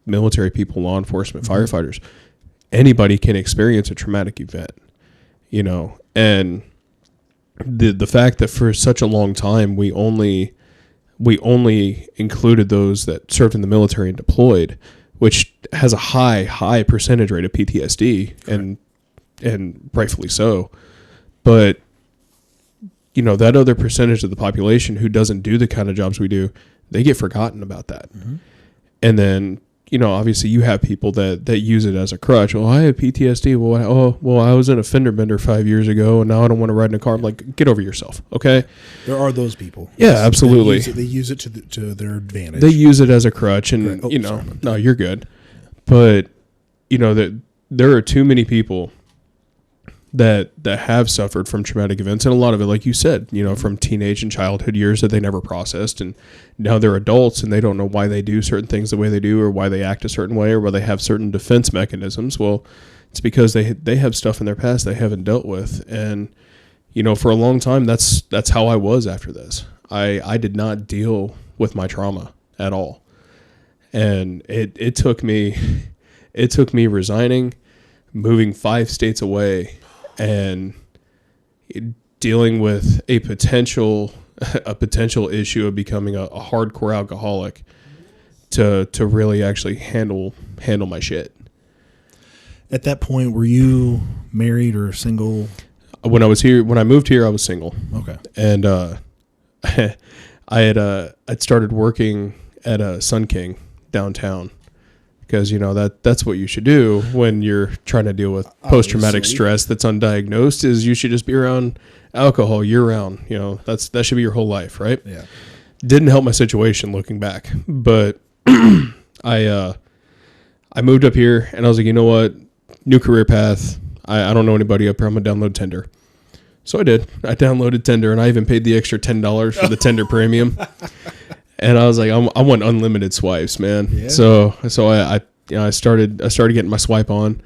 military people, law enforcement, firefighters. Anybody can experience a traumatic event, and the fact that for such a long time we only included those that served in the military and deployed, which has a high percentage rate of PTSD, and rightfully so. But that other percentage of the population who doesn't do the kind of jobs we do, they get forgotten about that. And then obviously you have people that use it as a crutch. Well, I have PTSD. Well, I was in a fender bender 5 years ago, and now I don't want to ride in a car. I'm like, get over yourself, okay? There are those people. Yeah, absolutely. They use it to their advantage. They use it as a crutch, and no, you're good. But there are too many people that have suffered from traumatic events, and a lot of it, like you said, from teenage and childhood years that they never processed, and now they're adults and they don't know why they do certain things the way they do, or why they act a certain way, or why they have certain defense mechanisms. Well, it's because they have stuff in their past they haven't dealt with, and for a long time that's how I was after this. I did not deal with my trauma at all, and it took me resigning, moving 5 states away, and dealing with a potential issue of becoming a hardcore alcoholic to really actually handle my shit. At that point, were you married or single? When I moved here, I was single. Okay. And I'd started working at a Sun King downtown. Because, that's what you should do when you're trying to deal with post-traumatic stress that's undiagnosed, is you should just be around alcohol year-round. That should be your whole life, right? Yeah. Didn't help my situation looking back. But I moved up here, and I was like, you know what? New career path. I don't know anybody up here. I'm going to download Tinder. So I did. I downloaded Tinder, and I even paid the extra $10 for the Tinder premium. And I was like, I want unlimited swipes, man. Yeah. So I started getting my swipe on,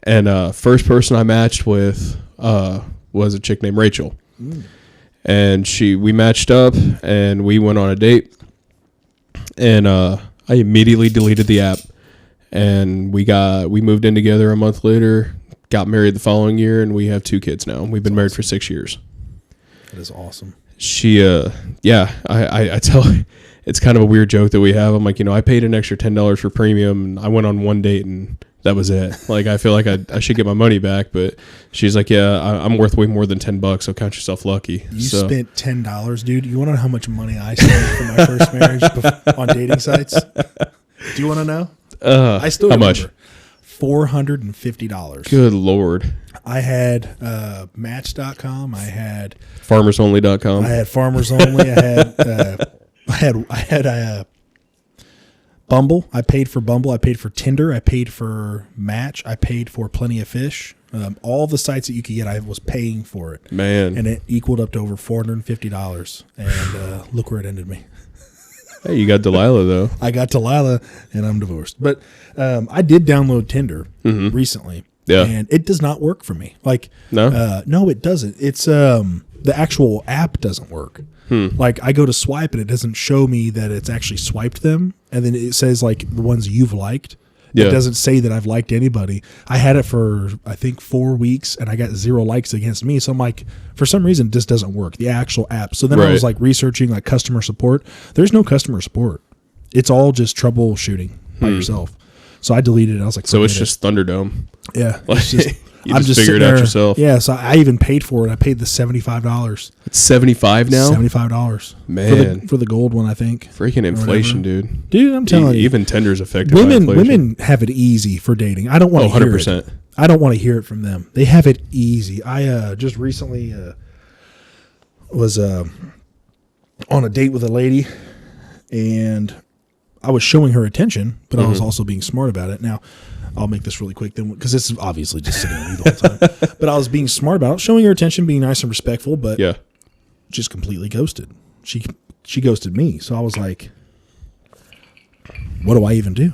and first person I matched with was a chick named Rachel, and we matched up and we went on a date, and I immediately deleted the app, and we moved in together a month later, got married the following year, and we have 2 kids now. We've been married for 6 years. That is awesome. She I tell her, it's kind of a weird joke that we have. I'm like, I paid an extra $10 for premium, and I went on one date, and that was it. Like, I feel like I should get my money back, but she's like, yeah, I'm worth way more than $10, so count yourself lucky. You spent $10, dude. You want to know how much money I spent for my first marriage on dating sites? Do you want to know? I still remember. How much? $450. Good Lord. I had Match.com. I had FarmersOnly.com. I had Farmers Only. I had Bumble. I paid for Bumble. I paid for Tinder. I paid for Match. I paid for Plenty of Fish. All the sites that you could get, I was paying for it. Man. And it equaled up to over $450. And look where it ended me. Hey, you got Delilah, though. I got Delilah, and I'm divorced. But I did download Tinder recently. Yeah. And it does not work for me. Like, No? no, it doesn't. It's the actual app doesn't work. Like I go to swipe and it doesn't show me that it's actually swiped them, and then it says like the ones you've liked. Yeah. It doesn't say that I've liked anybody. I had it for I think 4 weeks and I got 0 likes against me. So I'm like, for some reason this doesn't work. The actual app. So then I was like researching like customer support. There's no customer support. It's all just troubleshooting by yourself. So I deleted it. I was like, so it's just Thunderdome. Yeah. It's just, you just figure it out yourself. Yeah, so I even paid for it. I paid the $75. It's $75 now? $75. Man. For the gold one, I think. Freaking inflation, dude. Dude, I'm telling you. Even Tinder's affected by inflation. Women have it easy for dating. I don't want to hear 100%. it. I don't want to hear it from them. They have it easy. I just recently was on a date with a lady, and I was showing her attention, but I was also being smart about it. Now, I'll make this really quick then, because this is obviously just sitting on you the whole time. But I was being smart about it, showing her attention, being nice and respectful, but just completely ghosted. She ghosted me. So I was like, what do I even do?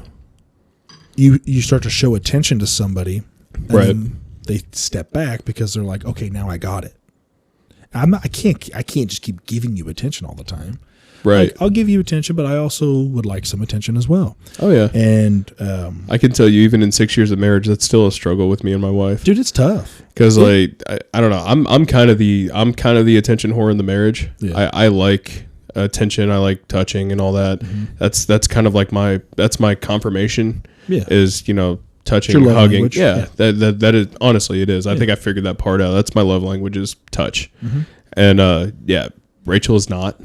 You start to show attention to somebody, and then they step back because they're like, okay, now I got it. I can't just keep giving you attention all the time. Right. Like, I'll give you attention, but I also would like some attention as well. Oh yeah. And I can tell you, even in 6 years of marriage, that's still a struggle with me and my wife. Dude, it's tough. Because like I don't know, I'm kind of the attention whore in the marriage. Yeah. I like attention. I like touching and all that. That's kind of like my confirmation. Yeah. Is touching, hugging. Language. Yeah. That is honestly it is. I think I figured that part out. That's my love language is touch. And Rachel is not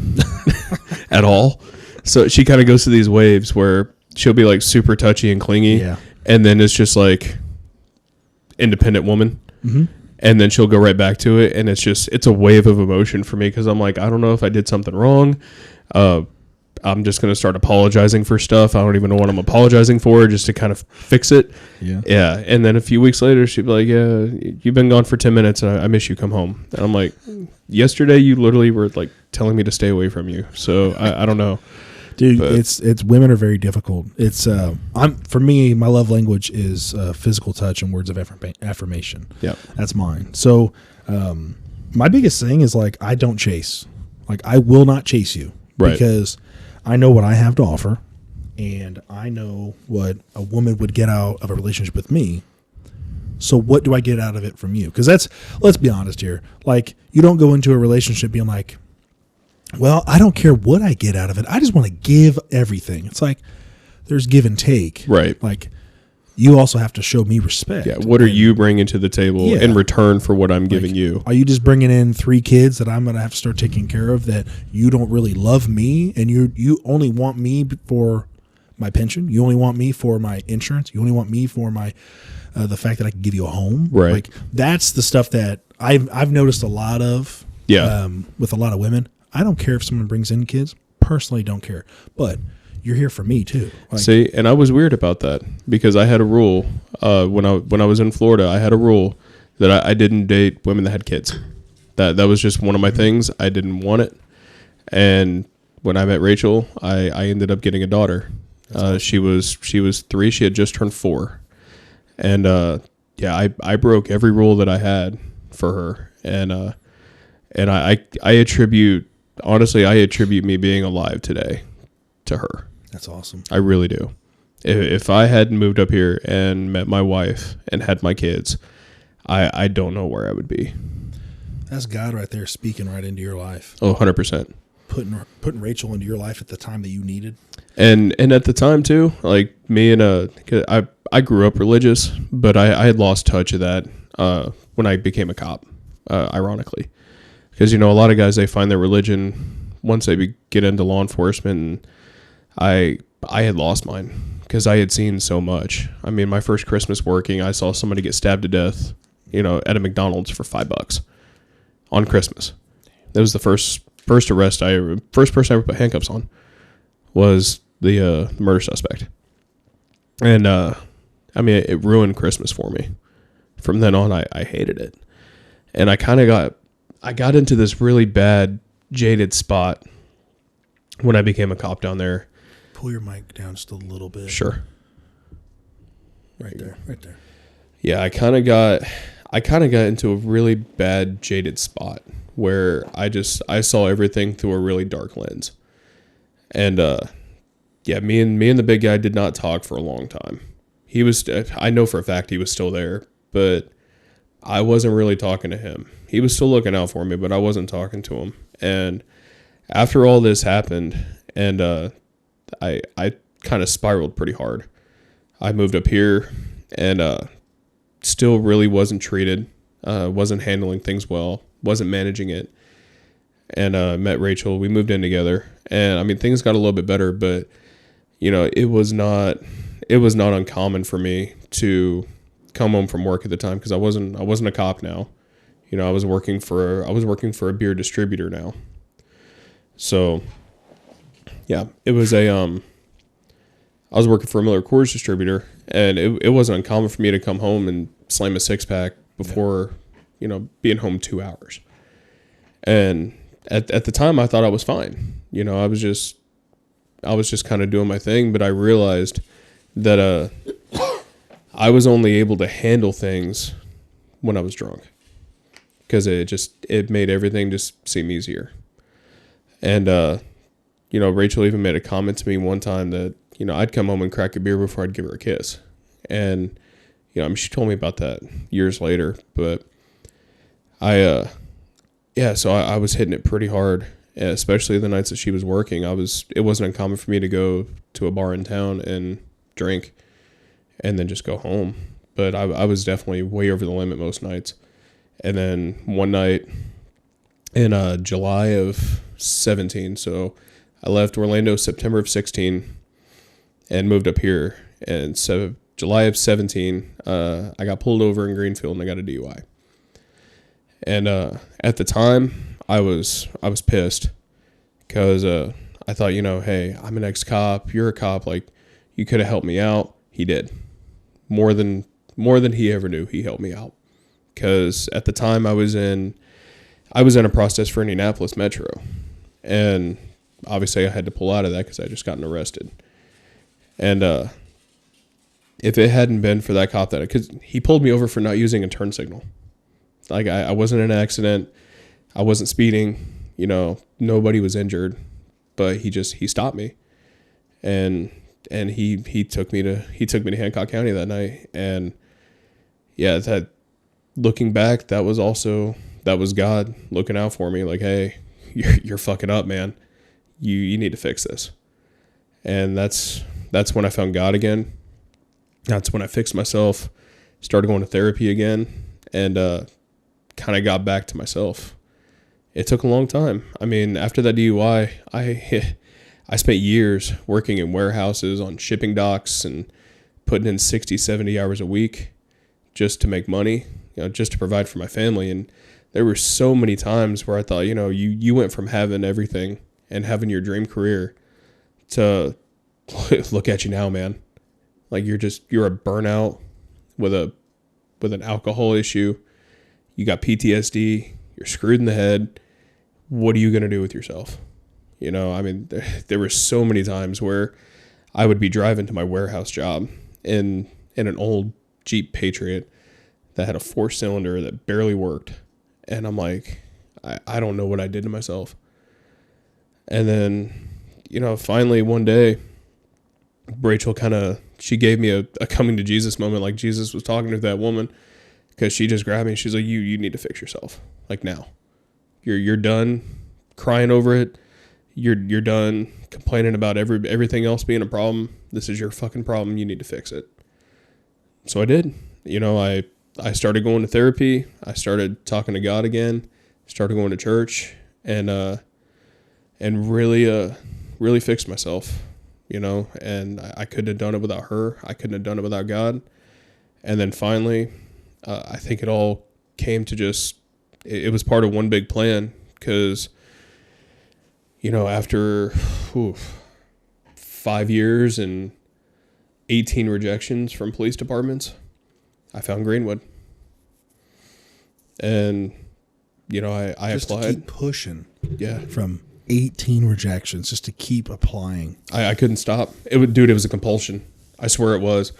at all. So she kind of goes through these waves where she'll be like super touchy and clingy. Yeah. And then it's just like independent woman. And then she'll go right back to it. And it's a wave of emotion for me because I'm like, I don't know if I did something wrong. I'm just going to start apologizing for stuff. I don't even know what I'm apologizing for just to kind of fix it. Yeah. Yeah. And then a few weeks later, she'd be like, yeah, you've been gone for 10 minutes and I miss you. Come home. And I'm like, yesterday you literally were like telling me to stay away from you. So I don't know. Dude, it's women are very difficult. It's for me, my love language is physical touch and words of affirmation. Yeah. That's mine. So my biggest thing is like, I don't chase. Like I will not chase you because I know what I have to offer, and I know what a woman would get out of a relationship with me. So what do I get out of it from you? Because let's be honest here. Like, you don't go into a relationship being like, well, I don't care what I get out of it. I just want to give everything. It's like there's give and take. Right. Like, you also have to show me respect. Yeah. What are you bringing to the table in return for what I'm giving you? Are you just bringing in 3 kids that I'm going to have to start taking care of that you don't really love me, and you only want me for my pension? You only want me for my insurance? You only want me for my the fact that I can give you a home? Right. Like, that's the stuff that I've noticed a lot of with a lot of women. I don't care if someone brings in kids. Personally, don't care. But you're here for me too. Like, see, and I was weird about that because I had a rule when I was in Florida. I had a rule that I didn't date women that had kids. That was just one of my things. I didn't want it. And when I met Rachel, I ended up getting a daughter. Awesome. She was 3. She had just turned 4. And I broke every rule that I had for her. And I attribute me being alive today to her. That's awesome. I really do. If I hadn't moved up here and met my wife and had my kids, I don't know where I would be. That's God right there speaking right into your life. Oh, 100%. Putting Rachel into your life at the time that you needed. And at the time too, like me and I grew up religious, but I had lost touch of that when I became a cop, ironically. Because, a lot of guys, they find their religion once they get into law enforcement, and I had lost mine because I had seen so much. I mean, my first Christmas working, I saw somebody get stabbed to death, at a McDonald's for $5 on Christmas. That was the first person I ever put handcuffs on was the murder suspect. And, it ruined Christmas for me. From then on, I hated it. And I got into this really bad, jaded spot when I became a cop down there. Pull your mic down just a little bit. Sure. Right there. Yeah, I kind of got into a really bad jaded spot where I saw everything through a really dark lens. And yeah, me and the big guy did not talk for a long time. I know for a fact he was still there, but I wasn't really talking to him. He was still looking out for me, but I wasn't talking to him. And after all this happened, and I kind of spiraled pretty hard. I moved up here and still really wasn't treated, wasn't handling things well, wasn't managing it. And met Rachel. We moved in together, and I mean things got a little bit better, but you know it was not uncommon for me to come home from work at the time because I wasn't a cop now. You know, I was working for a beer distributor now. So yeah, it was I was working for a Miller Coors distributor, and it wasn't uncommon for me to come home and slam a 6-pack before, you know, being home 2 hours. And at the time I thought I was fine. You know, I was just kind of doing my thing, but I realized that I was only able to handle things when I was drunk because it made everything just seem easier. And you know, Rachel even made a comment to me one time that, you know, I'd come home and crack a beer before I'd give her a kiss. And, you know, I mean, she told me about that years later, but so I was hitting it pretty hard, especially the nights that she was working. It wasn't uncommon for me to go to a bar in town and drink and then just go home. But I was definitely way over the limit most nights. And then one night in July of 17, so I left Orlando September of 16 and moved up here. And so July of 17, I got pulled over in Greenfield and I got a DUI. And at the time, I was pissed because I thought, you know, hey, I'm an ex-cop, you're a cop, like you could have helped me out. He did more than he ever knew. He helped me out because at the time I was in a process for Indianapolis Metro, and obviously I had to pull out of that because I had just gotten arrested. And if it hadn't been for that cop, because he pulled me over for not using a turn signal. Like I wasn't in an accident, I wasn't speeding, you know, nobody was injured, but he stopped me, and he took me to Hancock County that night. And yeah, that looking back, that was God looking out for me. Like, hey, you're fucking up, man. You need to fix this. And that's when I found God again. That's when I fixed myself, started going to therapy again, and kind of got back to myself. It took a long time. I mean, after that DUI, I spent years working in warehouses on shipping docks and putting in 60, 70 hours a week just to make money, you know, just to provide for my family. And there were so many times where I thought, you know, you went from having everything and having your dream career to look at you now, man. Like you're a burnout with an alcohol issue. You got PTSD. You're screwed in the head. What are you going to do with yourself? You know, I mean, there were so many times where I would be driving to my warehouse job in an old Jeep Patriot that had a 4-cylinder that barely worked. And I'm like, I don't know what I did to myself. And then, you know, finally one day, Rachel she gave me a coming to Jesus moment, like Jesus was talking to that woman, because she just grabbed me. She's like, you need to fix yourself. Like now, you're done crying over it. You're done complaining about everything else being a problem. This is your fucking problem. You need to fix it. So I did. You know, I started going to therapy. I started talking to God again. Started going to church, and really fixed myself. You know, and I couldn't have done it without her. I couldn't have done it without God. And then finally, I think it all came to it was part of one big plan, because, you know, after 5 years and 18 rejections from police departments, I found Greenwood. And, you know, I just applied. To keep pushing. Yeah. From 18 rejections, just to keep applying. I couldn't stop. It was a compulsion. I swear it was,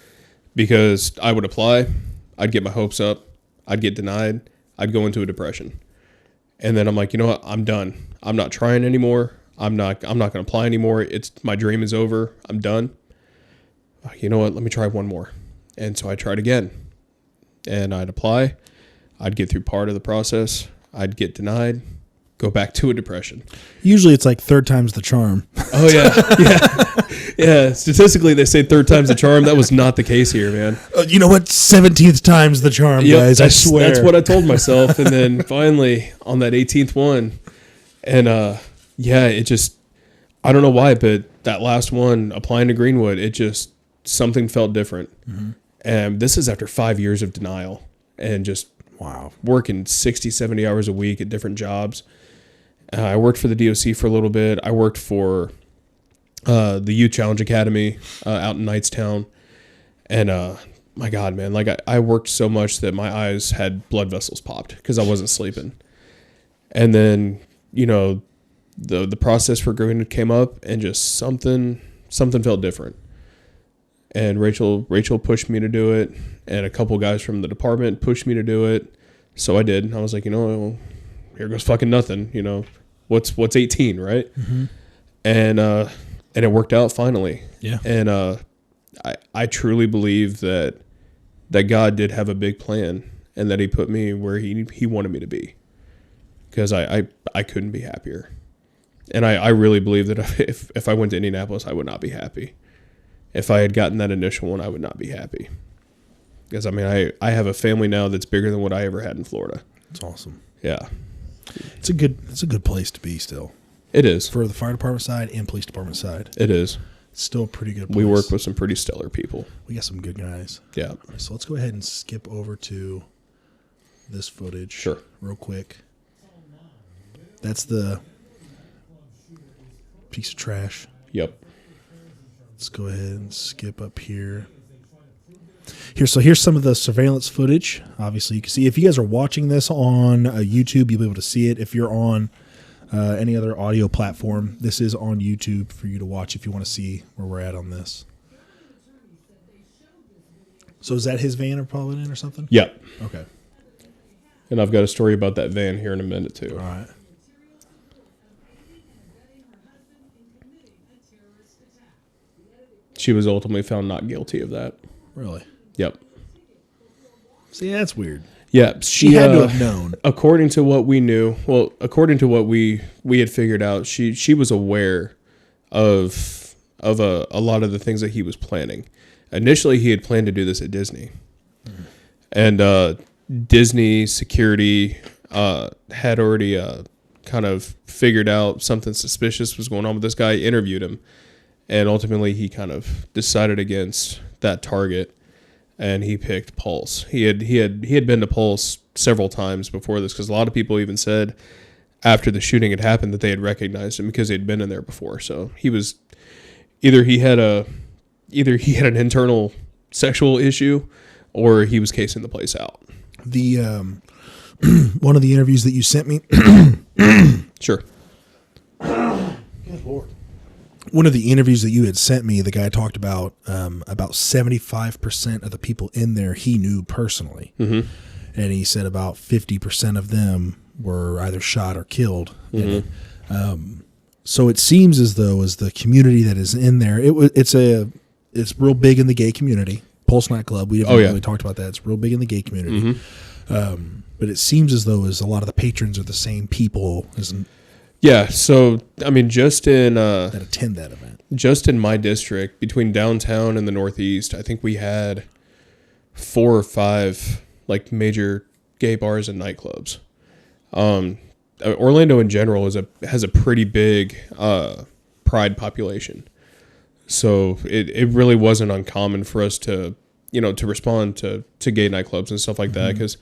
because I would apply, I'd get my hopes up, I'd get denied, I'd go into a depression. And then I'm like, you know what? I'm done. I'm not trying anymore. I'm not going to apply anymore. My dream is over. I'm done. You know what? Let me try one more. And so I tried again. And I'd apply. I'd get through part of the process. I'd get denied. Go back to a depression. Usually it's like third time's the charm. Oh, yeah. Yeah. Statistically, they say third time's the charm. That was not the case here, man. You know what? 17th time's the charm, guys. I swear. That's what I told myself. And then finally, on that 18th one, and it just, I don't know why, but that last one, applying to Greenwood, it just, something felt different. Mm-hmm. And this is after 5 years of denial and just working 60, 70 hours a week at different jobs. I worked for the DOC for a little bit. I worked for the Youth Challenge Academy out in Knightstown. And my God, man, like I worked so much that my eyes had blood vessels popped because I wasn't sleeping. And then, you know, the process for Greenwood came up and just something felt different. And Rachel pushed me to do it, and a couple guys from the department pushed me to do it. So I did. I was like, you know, well, here goes fucking nothing. You know, what's 18, right? Mm-hmm. And it worked out finally. Yeah. And I truly believe that God did have a big plan, and that He put me where He wanted me to be, because I couldn't be happier. And I really believe that if I went to Indianapolis, I would not be happy. If I had gotten that initial one, I would not be happy. Because, I mean, I have a family now that's bigger than what I ever had in Florida. That's awesome. Yeah. It's a good place to be still. It is. For the fire department side and police department side. It is. It's still a pretty good place. We work with some pretty stellar people. We got some good guys. Yeah. So let's go ahead and skip over to this footage. Sure. Real quick. That's the piece of trash. Yep. Let's go ahead and skip up here. Here's some of the surveillance footage. Obviously, you can see if you guys are watching this on YouTube, you'll be able to see it. If you're on any other audio platform, this is on YouTube for you to watch if you want to see where we're at on this. So is that his van or probably in or something? Yep. Okay. And I've got a story about that van here in a minute too. All right. She was ultimately found not guilty of that. Really? Yep. See, that's weird. Yeah, she had to have known. According to what we knew, according to what we had figured out, she was aware of a lot of the things that he was planning. Initially, he had planned to do this at Disney, and Disney security had already kind of figured out something suspicious was going on with this guy. Interviewed him. And ultimately, he kind of decided against that target, and he picked Pulse. He had been to Pulse several times before this, because a lot of people even said after the shooting had happened that they had recognized him because they'd been in there before. So he was either he had an internal sexual issue, or he was casing the place out. The one of the interviews that you sent me. Sure. Good Lord. One of the interviews that you had sent me, the guy talked about 75% of the people in there he knew personally. Mm-hmm. And he said about 50% of them were either shot or killed. Mm-hmm. So it seems as though as the community that is in there, it's real big in the gay community. Pulse nightclub, we haven't really talked about that. It's real big in the gay community. Mm-hmm. But it seems as though as a lot of the patrons are the same people as. Yeah, so I mean, just in that attend that event, just in my district, between downtown and the Northeast, I think we had 4 or 5 like major gay bars and nightclubs. Orlando in general has a pretty big pride population, so it really wasn't uncommon for us to respond to gay nightclubs and stuff like that, because.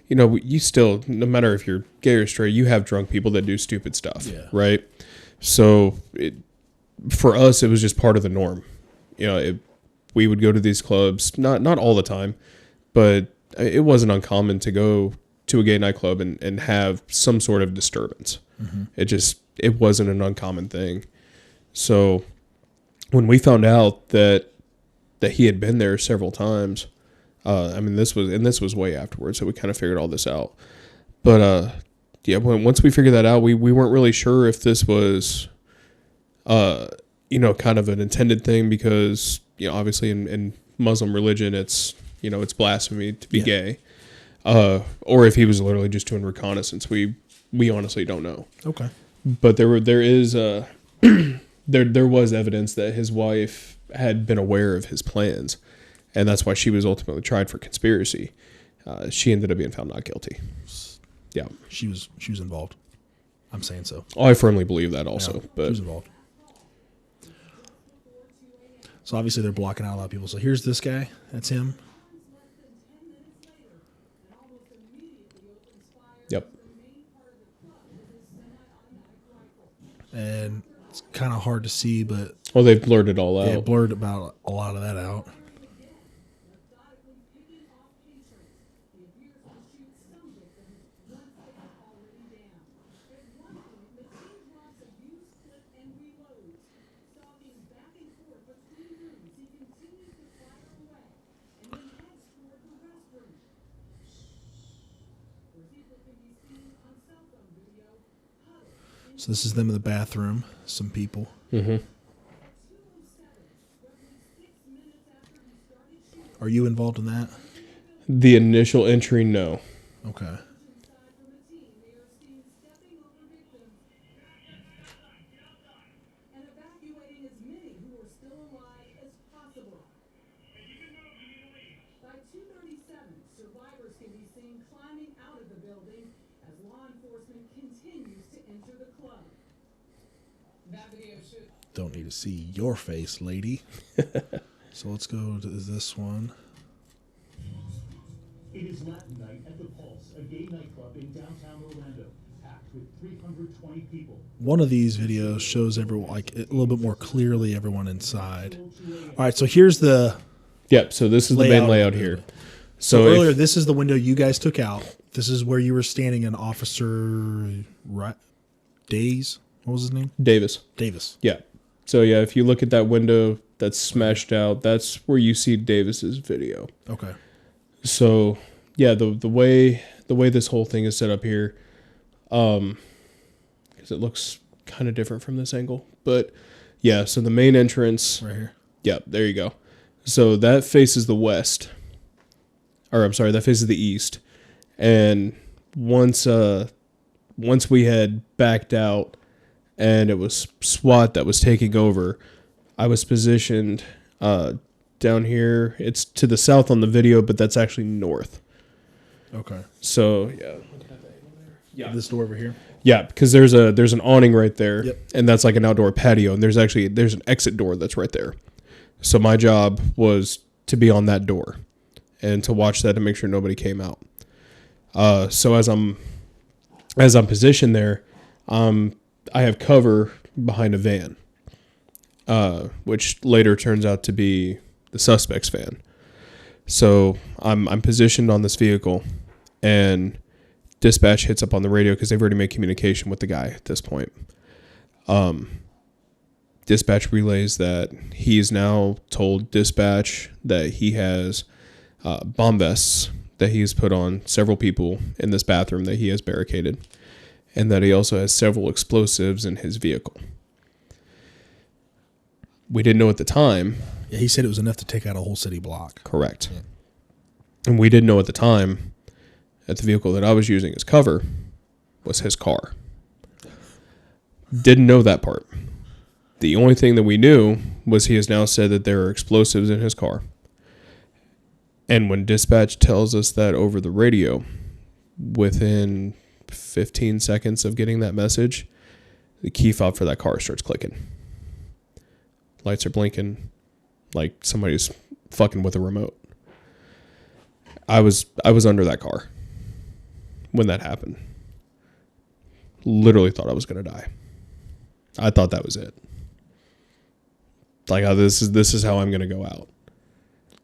You know, you still, no matter if you're gay or straight, you have drunk people that do stupid stuff, right? So for us, it was just part of the norm. You know, we would go to these clubs, not all the time, but it wasn't uncommon to go to a gay nightclub and have some sort of disturbance. Mm-hmm. It wasn't an uncommon thing. So when we found out that he had been there several times, I mean, this was way afterwards, so we kind of figured all this out. But yeah, once we figured that out, we weren't really sure if this was, kind of an intended thing because, obviously in Muslim religion, it's blasphemy to be gay, or if he was literally just doing reconnaissance. We honestly don't know. Okay. But there was evidence that his wife had been aware of his plans, and that's why she was ultimately tried for conspiracy. She ended up being found not guilty. Yeah, she was involved. I'm saying so. Oh, I firmly believe that also. Yeah, but she was involved. So obviously they're blocking out a lot of people. So here's this guy. That's him. Yep. And it's kind of hard to see, but they've blurred it all out. They blurred about a lot of that out. So this is them in the bathroom. Some people. Mm-hmm. Are you involved in that? The initial entry, no. Okay. Don't need to see your face, lady. So let's go to this one. It is Latin night at the Pulse, a gay nightclub in downtown Orlando, packed with 320 people. One of these videos shows everyone, like, a little bit more clearly everyone inside. All right, so here's the... Yep, so this is the main layout here. So earlier, this is the window you guys took out. This is where you were standing in Officer Days. What was his name? Davis. Yeah. So yeah, if you look at that window that's smashed out, that's where you see Davis's video. Okay. So yeah, the way this whole thing is set up here, because it looks kind of different from this angle, but yeah. So the main entrance right here. Yep, there you go. So that faces the west, or I'm sorry, that faces the east. And once we had backed out, and it was SWAT that was taking over, I was positioned down here. It's to the south on the video, but that's actually north. Okay. So yeah, yeah, this door over here. Yeah, because there's an awning right there, yep. And that's like an outdoor patio, and there's an exit door that's right there. So my job was to be on that door and to watch that and make sure nobody came out. So as I'm positioned there, I have cover behind a van, which later turns out to be the suspect's van. So I'm positioned on this vehicle, and dispatch hits up on the radio because they've already made communication with the guy at this point. Dispatch relays that he is now told dispatch that he has bomb vests that he's put on several people in this bathroom that he has barricaded, and that he also has several explosives in his vehicle. We didn't know at the time. Yeah, he said it was enough to take out a whole city block. Correct. Yeah. And we didn't know at the time that the vehicle that I was using as cover was his car. Didn't know that part. The only thing that we knew was he has now said that there are explosives in his car. And when dispatch tells us that over the radio, within 15 seconds of getting that message, the key fob for that car starts clicking. Lights are blinking like somebody's fucking with a remote. I was under that car when that happened. Literally thought I was going to die. I thought that was it. Like, this is how I'm going to go out.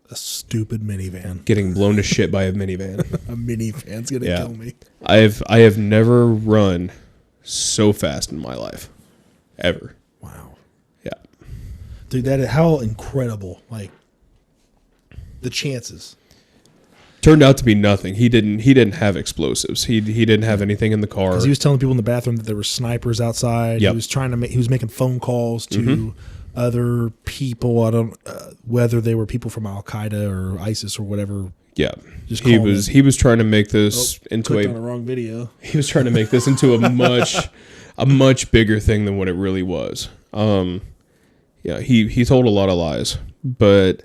A stupid minivan. Getting blown to shit by a minivan. A minivan's going to kill me. I have never run so fast in my life. Ever. Wow. Yeah. Dude, how incredible. Like, the chances. Turned out to be nothing. He didn't have explosives. He didn't have anything in the car. Because he was telling people in the bathroom that there were snipers outside. Yep. He was he was making phone calls to other people. I don't whether they were people from Al Qaeda or ISIS or whatever. Yeah, he was trying to make this into on a wrong video. He was trying to make this into a much bigger thing than what it really was. Yeah, he told a lot of lies, but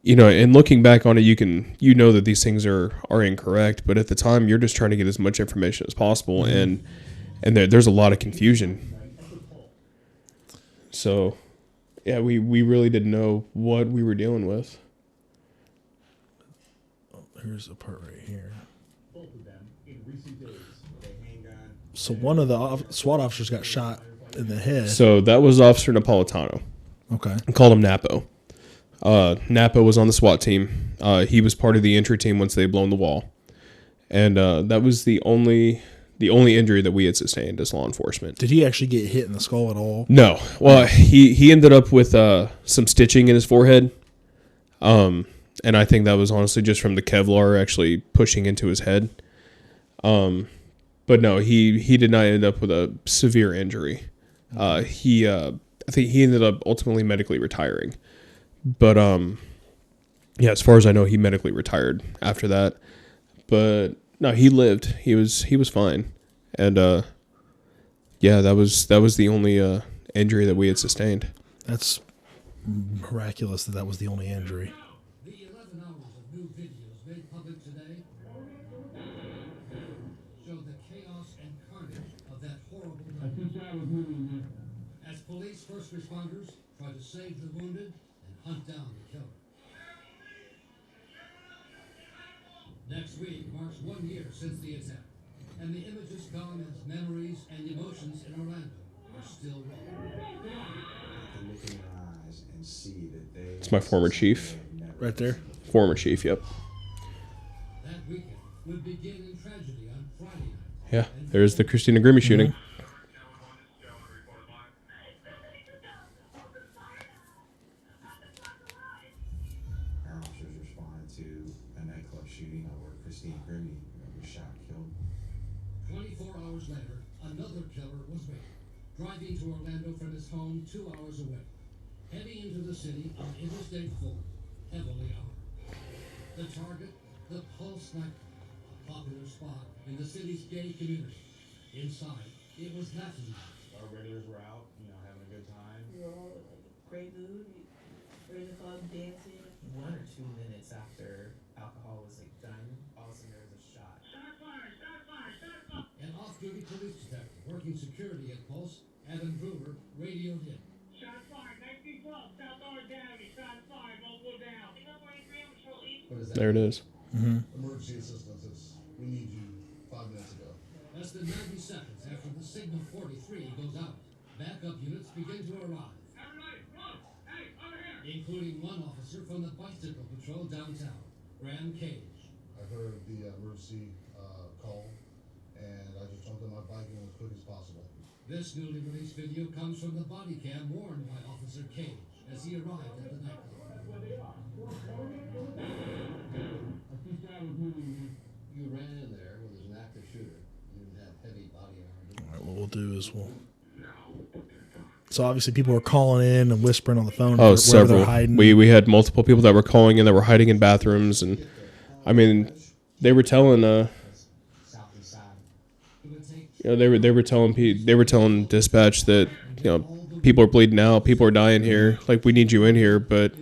and looking back on it, you know that these things are incorrect. But at the time, you're just trying to get as much information as possible, and there's a lot of confusion. So, yeah, we really didn't know what we were dealing with. Here's a part right here. Both of them in recent days. So one of the SWAT officers got shot in the head. So that was Officer Napolitano. Okay. I called him Napo. Napo was on the SWAT team. He was part of the entry team once they had blown the wall. And that was the only injury that we had sustained as law enforcement. Did he actually get hit in the skull at all? No. Well, he ended up with some stitching in his forehead. And I think that was honestly just from the Kevlar actually pushing into his head. But no, he did not end up with a severe injury. I think he ended up ultimately medically retiring. But yeah, as far as I know, he medically retired after that. But no, he lived. He was fine. And yeah, that was the only injury that we had sustained. That's miraculous that was the only injury. The 11 hours of new videos made public today show the chaos and carnage of that horrible night. As police first responders try to save the wounded and hunt down the killer. Next week marks 1 year since the attack, and the images come as memories and emotions in Orlando are still raw. It's my former chief. Right there. Former chief, yep. That weekend would begin in tragedy on Friday night. Yeah, there's the Christina Grimmie shooting. Our officers responded to a nightclub shooting where Christina Grimmie was shot and killed. 24 hours later, another killer was waiting, driving to Orlando from his home 2 hours away, heading into the city on Interstate 4, heavily armed. The target, the Pulse nightclub, a popular spot in the city's gay community. Inside, it was Latin. Our regulars were out, having a good time. We were all in like a great mood. We were in the club dancing. 1 or 2 minutes after alcohol was done, all of a sudden there was a shot. An off-duty police detective working security at Pulse, Adam Brewer, radioed in. Shots fired, 1912, South Orange Avenue, shots fired, multiple down. What is that? There it is. Emergency assistance. We need you 5 minutes ago. Less than 90 seconds after the signal 43 goes out, backup units begin to arrive. Everybody, run! Hey, over here! Including one officer from the bicycle patrol downtown, Graham Cage. I heard the emergency call, and I just jumped on my bike and went as quick as possible. This newly released video comes from the body cam worn by Officer Cage as he arrived at the nightclub. You ran in there where there's an active shooter. You didn't have heavy body armor. All right, what we'll do is So obviously people were calling in and whispering on the phone. Oh, where several. they're hiding. We had multiple people that were calling in that were hiding in bathrooms, and I mean, they were telling they were telling dispatch that people are bleeding out, people are dying here, like we need you in here, but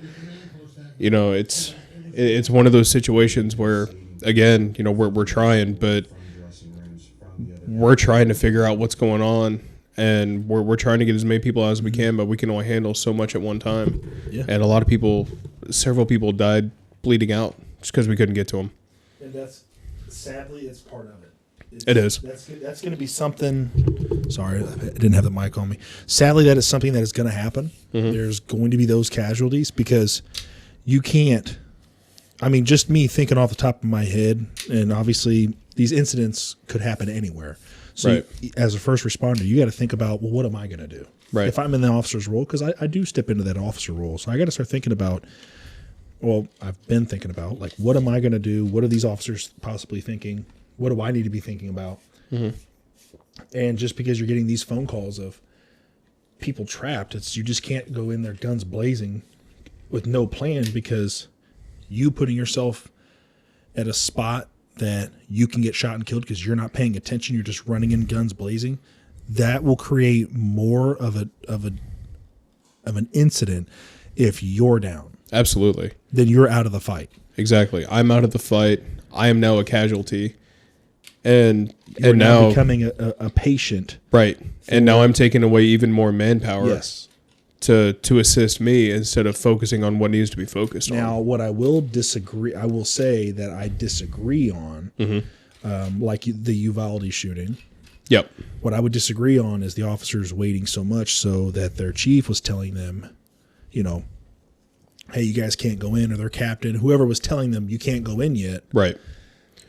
it's one of those situations where again we're trying, but we're trying to figure out what's going on. And we're trying to get as many people out as we can, but we can only handle so much at one time. Yeah. And a lot of people, several people died bleeding out just because we couldn't get to them. And that's, sadly, it's part of it. It is. That's going to be something. Sorry, I didn't have the mic on me. Sadly, that is something that is going to happen. Mm-hmm. There's going to be those casualties because you can't. I mean, just me thinking off the top of my head, and obviously these incidents could happen anywhere. So right. As a first responder, you got to think about, well, what am I going to do? Right. If I'm in the officer's role, because I do step into that officer role. So I got to start thinking about, well, I've been thinking about, like, what am I going to do? What are these officers possibly thinking? What do I need to be thinking about? Mm-hmm. And just because you're getting these phone calls of people trapped, you just can't go in there guns blazing with no plan, because you putting yourself at a spot that you can get shot and killed because you're not paying attention, you're just running in guns blazing, that will create more of an incident if you're down. Absolutely. Then you're out of the fight. Exactly. I'm out of the fight. I am now a casualty. And You're and now becoming a patient. Right. And now I'm taking away even more manpower. Yes. To assist me instead of focusing on what needs to be focused on. Now, what I will say that I disagree on, like the Uvalde shooting. Yep. What I would disagree on is the officers waiting so much so that their chief was telling them, you know, hey, you guys can't go in, or their captain, whoever was telling them you can't go in yet. Right.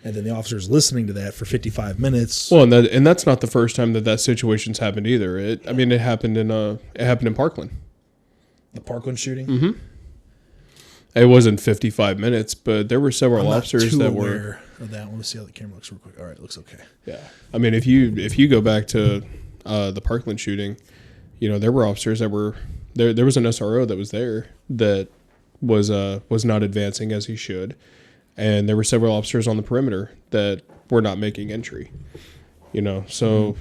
And then the officers listening to that for 55 minutes. Well, and that's not the first time that situation's happened either. It happened in Parkland. The Parkland shooting? Mm-hmm. It wasn't 55 minutes, but there were several officers that were aware of that. Let's see how the camera looks real quick. All right, it looks okay. Yeah. I mean, if you go back to the Parkland shooting, you know, there were officers that were there. There was an SRO that was there that was not advancing as he should, and there were several officers on the perimeter that were not making entry. You know, so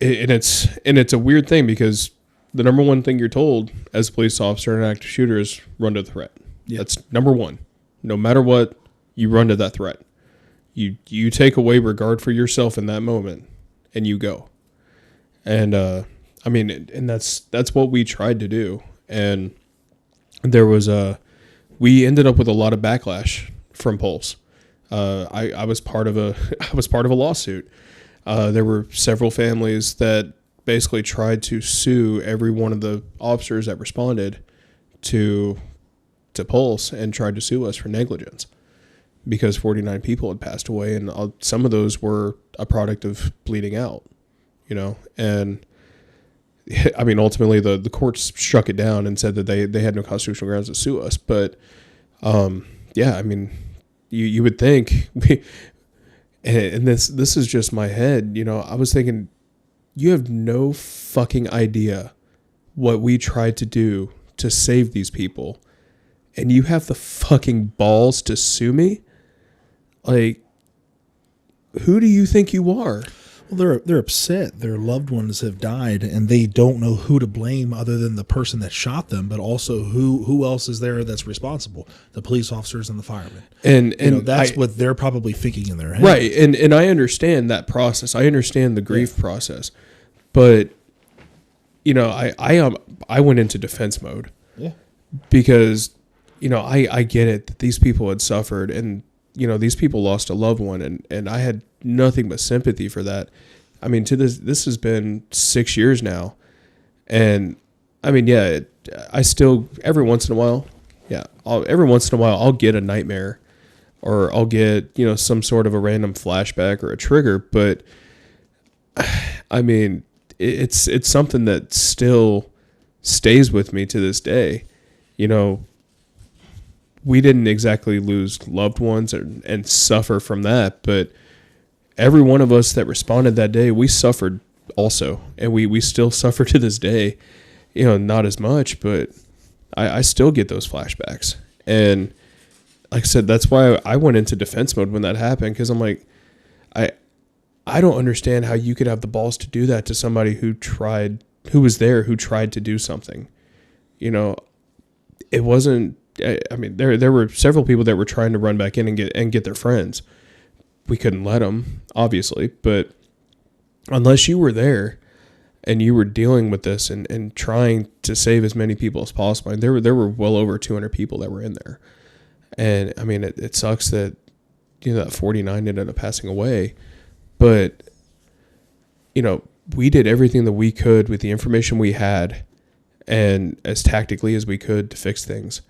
it's a weird thing, because the number one thing you're told as a police officer and an active shooter is run to the threat. Yep. That's number one. No matter what, you run to that threat. You take away regard for yourself in that moment, and you go. And I mean, and that's what we tried to do. And there was we ended up with a lot of backlash from Pulse. I was part of a lawsuit. There were several families that basically tried to sue every one of the officers that responded to Pulse, and tried to sue us for negligence, because 49 people had passed away, and some of those were a product of bleeding out, you know. And I mean, ultimately the courts struck it down and said that they had no constitutional grounds to sue us. But yeah, I mean, you would think and this is just my head, you know, I was thinking, you have no fucking idea what we tried to do to save these people, and you have the fucking balls to sue me? Like, who do you think you are? Well, they're upset. Their loved ones have died, and they don't know who to blame other than the person that shot them, but also who else is there that's responsible? The police officers and the firemen. And you know, that's what they're probably thinking in their head. Right. And I understand that process. I understand the grief process. But you know, I went into defense mode. Yeah. Because, you know, I get it that these people had suffered, and you know, these people lost a loved one, and I had nothing but sympathy for that. I mean, this has been 6 years now, and I mean, yeah, I still every once in a while I'll get a nightmare, or I'll get, you know, some sort of a random flashback or a trigger, but I mean, it's something that still stays with me to this day. You know, we didn't exactly lose loved ones and suffer from that, but every one of us that responded that day, we suffered also, and we still suffer to this day. You know, not as much, but I still get those flashbacks. And like I said, that's why I went into defense mode when that happened, because I'm like, I don't understand how you could have the balls to do that to somebody who was there, who tried to do something. You know, it wasn't, I mean, there were several people that were trying to run back in and get their friends. We couldn't let them, obviously, but unless you were there and you were dealing with this and trying to save as many people as possible, and there were well over 200 people that were in there. And I mean, it sucks that, you know, that 49 ended up passing away. But, you know, we did everything that we could with the information we had, and as tactically as we could, to fix things.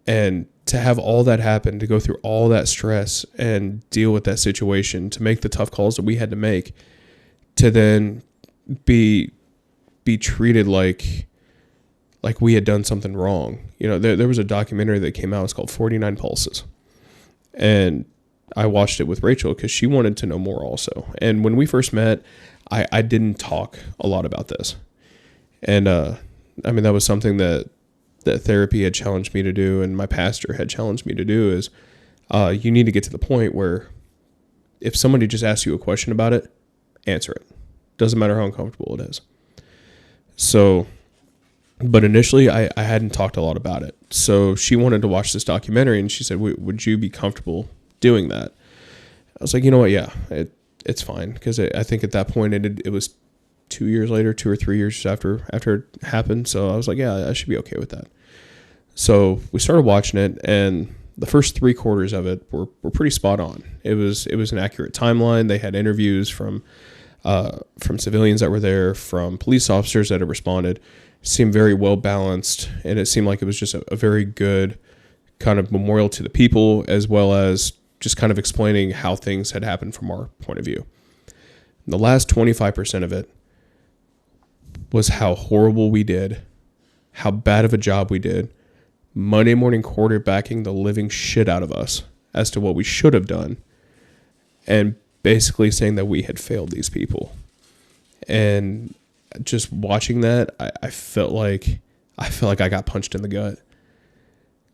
And to have all that happen, to go through all that stress and deal with that situation, to make the tough calls that we had to make, to then be treated like like we had done something wrong. You know, there was a documentary that came out. It's called 49 Pulses. And I watched it with Rachel because she wanted to know more also. And when we first met, I didn't talk a lot about this. And, I mean, that was something that therapy had challenged me to do, and my pastor had challenged me to do, is you need to get to the point where if somebody just asks you a question about it, answer it. Doesn't matter how uncomfortable it is. So, but initially I hadn't talked a lot about it. So she wanted to watch this documentary, and she said, would you be comfortable doing that? I was like, you know what? Yeah, it's fine. Because I think at that point it was 2 years later, 2 or 3 years after it happened. So I was like, yeah, I should be okay with that. So we started watching it, and the first 3/4 of it were pretty spot on. It was an accurate timeline. They had interviews from civilians that were there, from police officers that had responded. It seemed very well balanced, and it seemed like it was just a very good kind of memorial to the people, as well as just kind of explaining how things had happened from our point of view. And the last 25% of it was how horrible we did, how bad of a job we did, Monday morning quarterbacking the living shit out of us as to what we should have done, and basically saying that we had failed these people. And just watching that, I felt like I got punched in the gut,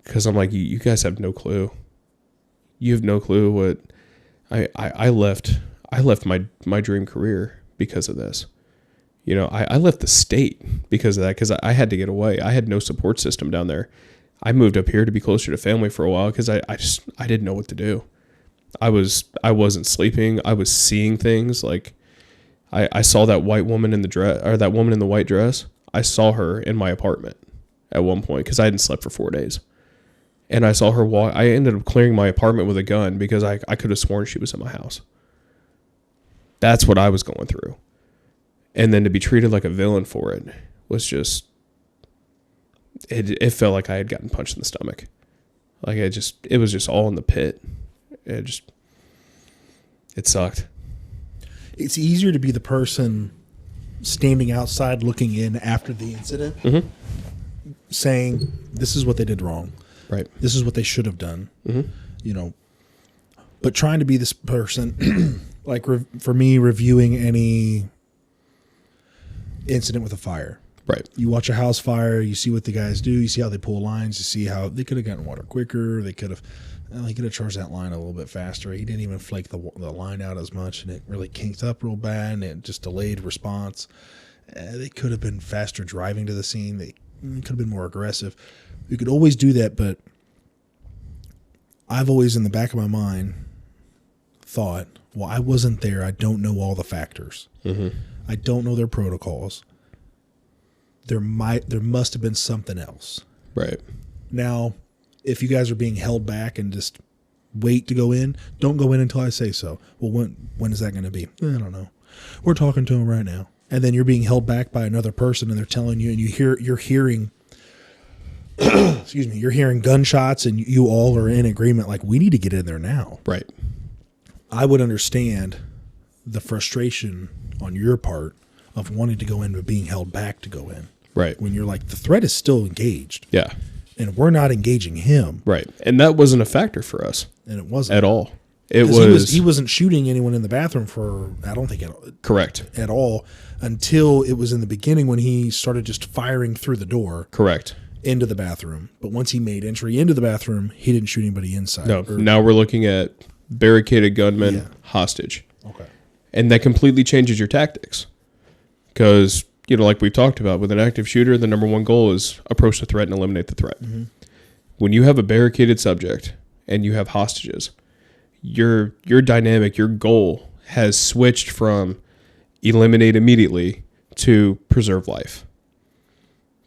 because I'm like, you guys have no clue. You have no clue what I left my dream career because of this. You know, I left the state because of that, because I had to get away. I had no support system down there. I moved up here to be closer to family for a while because I didn't know what to do. I wasn't sleeping. I was seeing things like I saw that white woman in the dress, or that woman in the white dress. I saw her in my apartment at one point because I hadn't slept for 4 days. And I saw her walk. I ended up clearing my apartment with a gun because I could have sworn she was in my house. That's what I was going through. And then to be treated like a villain for it was just, it felt like I had gotten punched in the stomach. Like it was just all in the pit. It sucked. It's easier to be the person standing outside looking in after the incident, saying, this is what they did wrong. Right. This is what they should have done. You know, but trying to be this person, like for me, reviewing any incident with a fire. Right. You watch a house fire, you see what the guys do, you see how they pull lines, you see how they could have gotten water quicker, he could have charged that line a little bit faster. He didn't even flake the line out as much, and it really kinked up real bad, and it just delayed response. They could have been faster driving to the scene. They could have been more aggressive. You could always do that, but I've always, in the back of my mind, thought, well, I wasn't there. I don't know all the factors. I don't know their protocols. There must have been something else. Right. Now, if you guys are being held back and just wait to go in, don't go in until I say so. Well, when is that going to be? I don't know. We're talking to him right now. And then you're being held back by another person, and they're telling you, and you're hearing excuse me, you're hearing gunshots, and you all are in agreement like, we need to get in there now. Right. I would understand the frustration on your part of wanting to go in but being held back to go in. Right. When you're like, the threat is still engaged. Yeah. And we're not engaging him. Right. And that wasn't a factor for us. And it wasn't. At all. He wasn't shooting anyone in the bathroom for, I don't think, correct. At all, until it was in the beginning when he started just firing through the door. Correct. Into the bathroom. But once he made entry into the bathroom, he didn't shoot anybody inside. No. Now we're looking at barricaded gunman, hostage. Okay. And that completely changes your tactics. Because, you know, like we've talked about, with an active shooter, the number one goal is approach the threat and eliminate the threat. When you have a barricaded subject and you have hostages, your dynamic, your goal has switched from eliminate immediately to preserve life.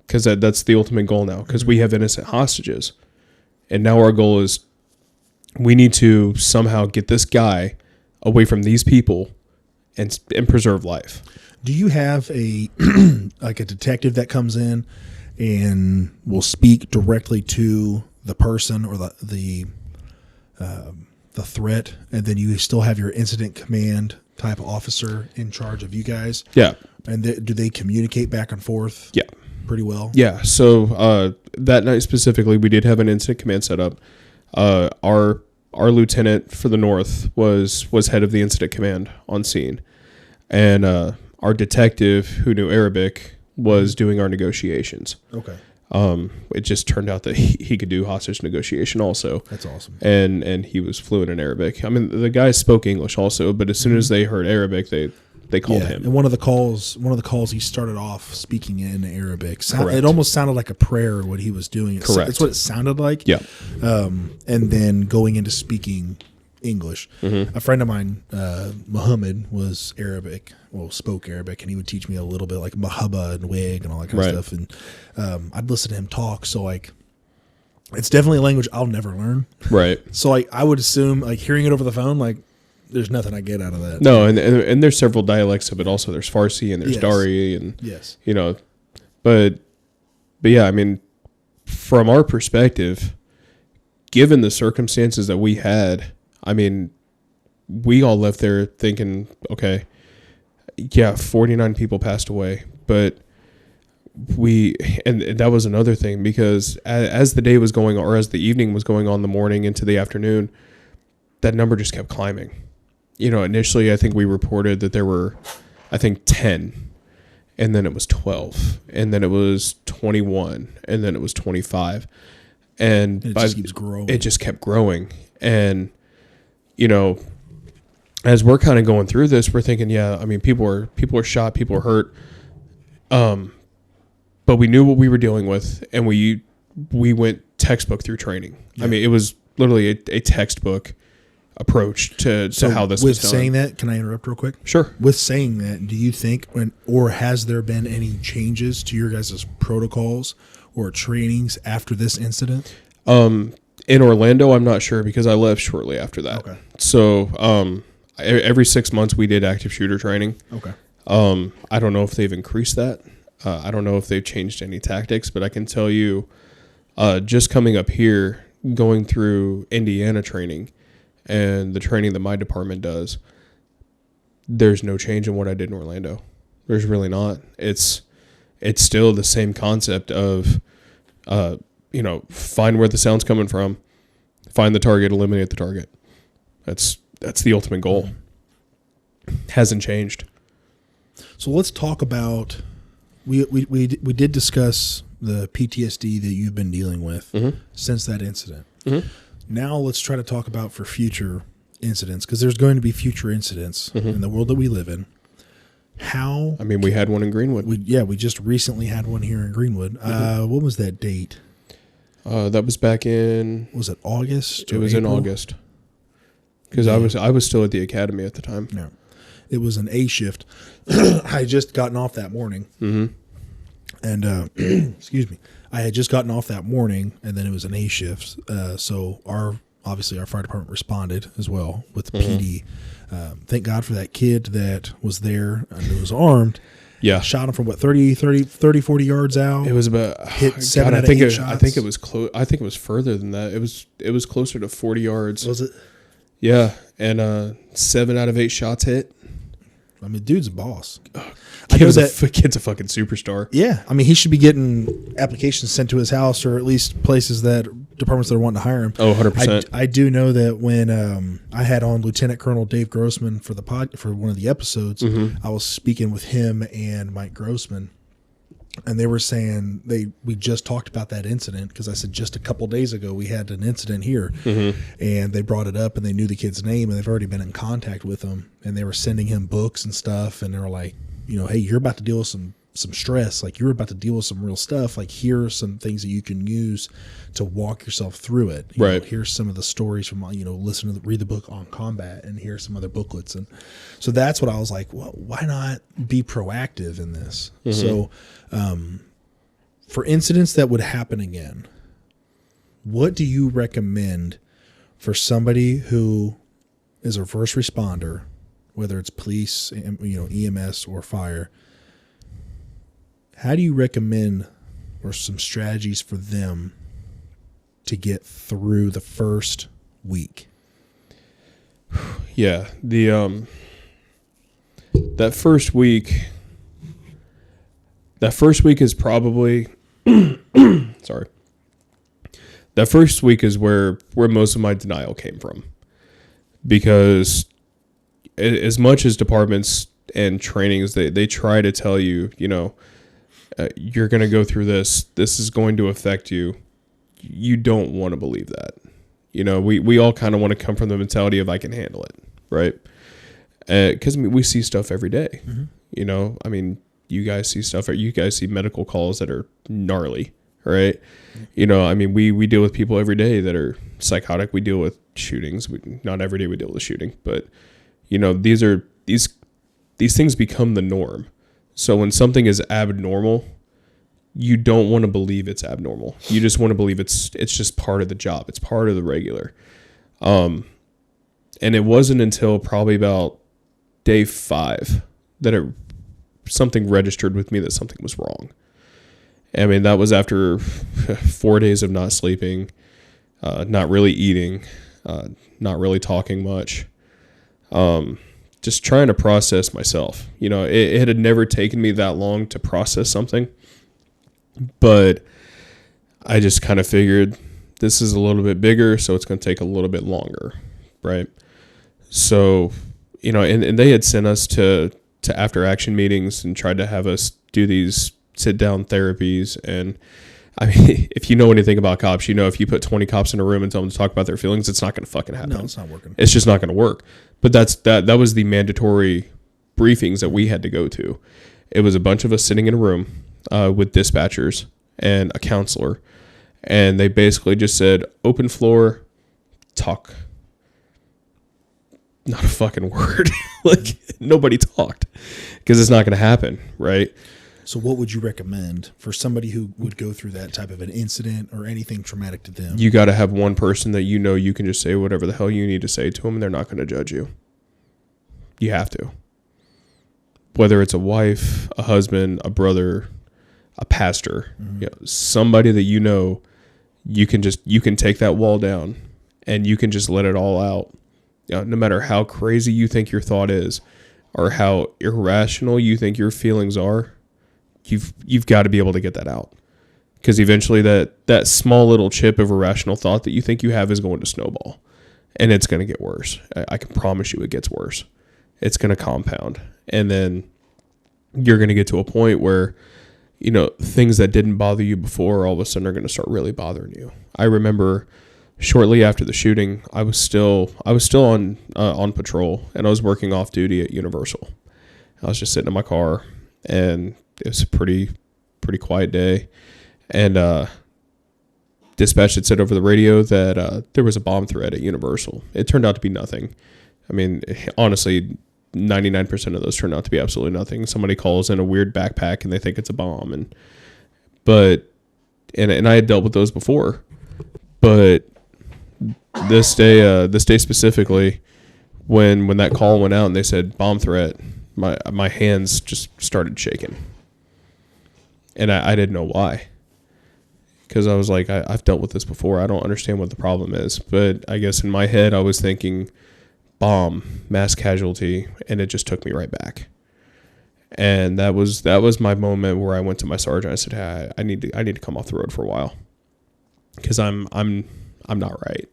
Because that's the ultimate goal now. Because we have innocent hostages. And now our goal is we need to somehow get this guy away from these people and preserve life. Do you have a like a detective that comes in and will speak directly to the person or the threat, and then you still have your incident command type officer in charge of you guys? Yeah. And do they communicate back and forth? Yeah. pretty well? Yeah. So that night specifically, we did have an incident command set up. Our lieutenant for the North was head of the incident command on scene, and our detective who knew Arabic was doing our negotiations. Okay. It just turned out that he could do hostage negotiation also. That's awesome. And he was fluent in Arabic. I mean, the guys spoke English also, but as soon as they heard Arabic, they called him. And one of the calls, he started off speaking in Arabic. Correct. It almost sounded like a prayer what he was doing. Correct. That's what it sounded like. Yeah. And then going into speaking English. Mm-hmm. A friend of mine, Muhammad, was Arabic. Well, spoke Arabic, and he would teach me a little bit like mahaba and wig and all that kind of stuff. And I'd listen to him talk. So like, it's definitely a language I'll never learn. Right. So like, I would assume like hearing it over the phone, like there's nothing I get out of that. No, and there's several dialects of it also. There's Farsi and there's Dari and you know, but yeah, I mean, from our perspective, given the circumstances that we had, I mean, we all left there thinking, okay, yeah, 49 people passed away, but and that was another thing, because as the day was going on, or as the evening was going on, the morning into the afternoon, that number just kept climbing. You know, initially I think we reported that there were, 10, and then it was 12, and then it was 21, and then it was 25, and it just keeps growing. It just kept growing, and you know, as we're kind of going through this, we're thinking, yeah, I mean, people are shot, people are hurt, but we knew what we were dealing with, and we went textbook through training. Yeah. I mean, it was literally a textbook approach to how this was done. With saying that, can I interrupt real quick? Sure. With saying that, do you think or has there been any changes to your guys' protocols or trainings after this incident? In Orlando, I'm not sure, because I left shortly after that. Okay. So every 6 months we did active shooter training. Okay. I don't know if they've increased that. I don't know if they've changed any tactics, but I can tell you, just coming up here, going through Indiana training and the training that my department does, there's no change in what I did in Orlando. There's really not. It's still the same concept of, find where the sound's coming from, find the target, eliminate the target. That's the ultimate goal. Hasn't changed. So let's talk about, we did discuss the PTSD that you've been dealing with since that incident. Mm-hmm. Now let's try to talk about for future incidents, because there's going to be future incidents in the world that we live in. How? I mean, we had one in Greenwood. We just recently had one here in Greenwood. What was that date? That was back in. Was it August? It was April? In August. Because I was still at the academy at the time. No, it was an A shift. I had just gotten off that morning, and excuse me, I had just gotten off that morning, and then it was an A shift. So obviously our fire department responded as well with the PD. Thank God for that kid that was there and who was armed. Yeah. Shot him from 30, 40 yards out. It was about hit 7 out of 8 shots. I think it was close. I think it was further than that. It was closer to 40 yards. Was it? Yeah, and 7 out of 8 shots hit. I mean, dude's a boss. Kid's a fucking superstar. Yeah, I mean, he should be getting applications sent to his house, or at least places departments that are wanting to hire him. Oh, 100%. I do know that when I had on Lieutenant Colonel Dave Grossman for one of the episodes, I was speaking with him and Mike Grossman, and they were saying we just talked about that incident, because I said just a couple days ago we had an incident here, and they brought it up, and they knew the kid's name, and they've already been in contact with him, and they were sending him books and stuff, and they were like, hey, you're about to deal with some stress, like you're about to deal with some real stuff, like here are some things that you can use to walk yourself through it. Right. Here's some of the stories from, read the book on combat, and here's some other booklets. And so that's what I was like, well, why not be proactive in this? So for incidents that would happen again, what do you recommend for somebody who is a first responder, whether it's police, EMS or fire? How do you recommend, or some strategies for them to get through the first week? Yeah, that first week, that first week is probably sorry. That first week is where most of my denial came from, because as much as departments and trainings, they try to tell you, you're going to go through this. This is going to affect you. You don't want to believe that. We all kind of want to come from the mentality of I can handle it, right? Because we see stuff every day. Mm-hmm. You guys see stuff. You guys see medical calls that are gnarly, right? We deal with people every day that are psychotic. We deal with shootings. Not every day we deal with a shooting, but these things become the norm. So when something is abnormal, you don't want to believe it's abnormal. You just want to believe it's just part of the job. It's part of the regular. And it wasn't until probably about day 5 that something registered with me that something was wrong. That was after 4 days of not sleeping, not really eating, not really talking much, just trying to process myself. It had never taken me that long to process something, but I just kind of figured this is a little bit bigger, so it's going to take a little bit longer, right? So, and they had sent us to after action meetings and tried to have us do these sit down therapies. And if you know anything about cops, if you put 20 cops in a room and tell them to talk about their feelings, it's not going to fucking happen. No, it's not working. It's just not going to work. But that was the mandatory briefings that we had to go to. It was a bunch of us sitting in a room with dispatchers and a counselor, and they basically just said, open floor, talk. Not a fucking word. Nobody talked, because it's not going to happen, right? So what would you recommend for somebody who would go through that type of an incident or anything traumatic to them? You got to have one person that you can just say whatever the hell you need to say to them, and they're not going to judge you. You have to. Whether it's a wife, a husband, a brother, a pastor, somebody that you can take that wall down and you can just let it all out. No matter how crazy you think your thought is or how irrational you think your feelings are, you've got to be able to get that out, because eventually that small little chip of irrational thought that you think you have is going to snowball, and it's going to get worse. I can promise you it gets worse. It's going to compound, and then you're going to get to a point where things that didn't bother you before all of a sudden are going to start really bothering you. I remember shortly after the shooting, I was still on patrol, and I was working off duty at Universal. I was just sitting in my car, and it was a pretty quiet day, and dispatch had said over the radio that there was a bomb threat at Universal. It turned out to be nothing. Honestly, 99% of those turn out to be absolutely nothing. Somebody calls in a weird backpack and they think it's a bomb, and I had dealt with those before, but this day specifically, when that call went out and they said bomb threat, my hands just started shaking. And I didn't know why, because I was like, I've dealt with this before. I don't understand what the problem is. But I guess in my head, I was thinking bomb, mass casualty, and it just took me right back. And that was my moment where I went to my sergeant. I said, hey, I need to come off the road for a while, because I'm not right.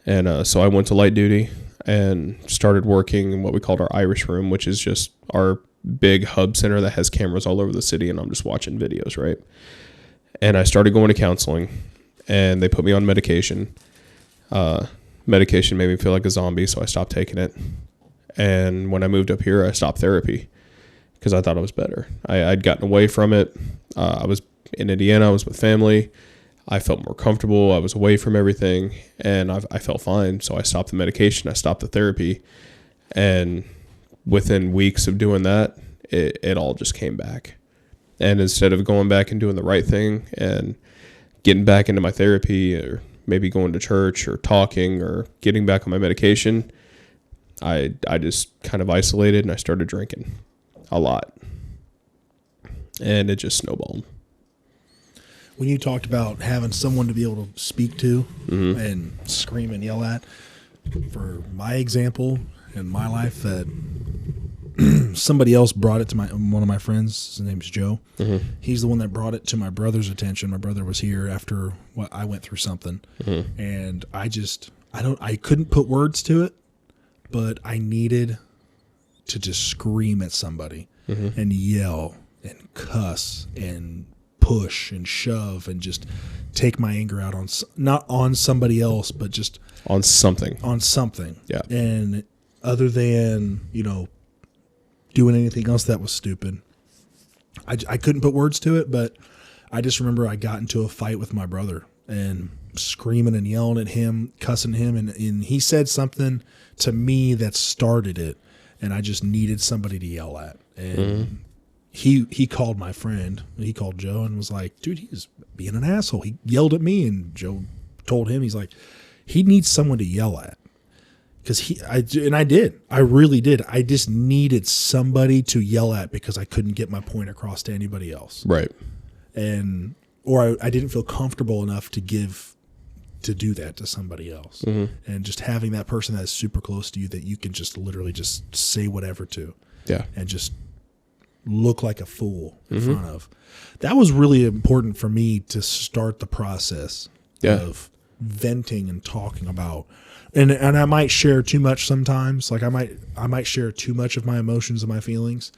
And so I went to light duty and started working in what we called our Irish room, which is just our big hub center that has cameras all over the city, and I'm just watching videos, right? And I started going to counseling, and they put me on medication. Medication made me feel like a zombie, so I stopped taking it. And when I moved up here, I stopped therapy because I thought it was better. I'd gotten away from it. I was in Indiana. I was with family. I felt more comfortable. I was away from everything, and I felt fine. So I stopped the medication. I stopped the therapy. And within weeks of doing that, it all just came back. And instead of going back and doing the right thing and getting back into my therapy, or maybe going to church or talking or getting back on my medication, I just kind of isolated, and I started drinking a lot. And it just snowballed. When you talked about having someone to be able to speak to and scream and yell at, for my example in my life, that somebody else brought it to one of my friends. His name's Joe. Mm-hmm. He's the one that brought it to my brother's attention. My brother was here after I went through something, and I couldn't put words to it, but I needed to just scream at somebody and yell and cuss and push and shove and just take my anger out on, not on somebody else, but just on something. Yeah. And other than, doing anything else that was stupid, I couldn't put words to it, but I just remember I got into a fight with my brother and screaming and yelling at him, cussing him. And he said something to me that started it. And I just needed somebody to yell at. And he called my friend. He called Joe and was like, dude, he's being an asshole. He yelled at me, and Joe told him, he's like, he needs someone to yell at. Because I did. I really did. I just needed somebody to yell at because I couldn't get my point across to anybody else. Right. Or I didn't feel comfortable enough to do that to somebody else. And just having that person that's super close to you that you can just literally just say whatever to. Yeah. And just look like a fool in front of. That was really important for me to start the process of venting and talking about. And I might share too much sometimes. Like I might share too much of my emotions and my feelings.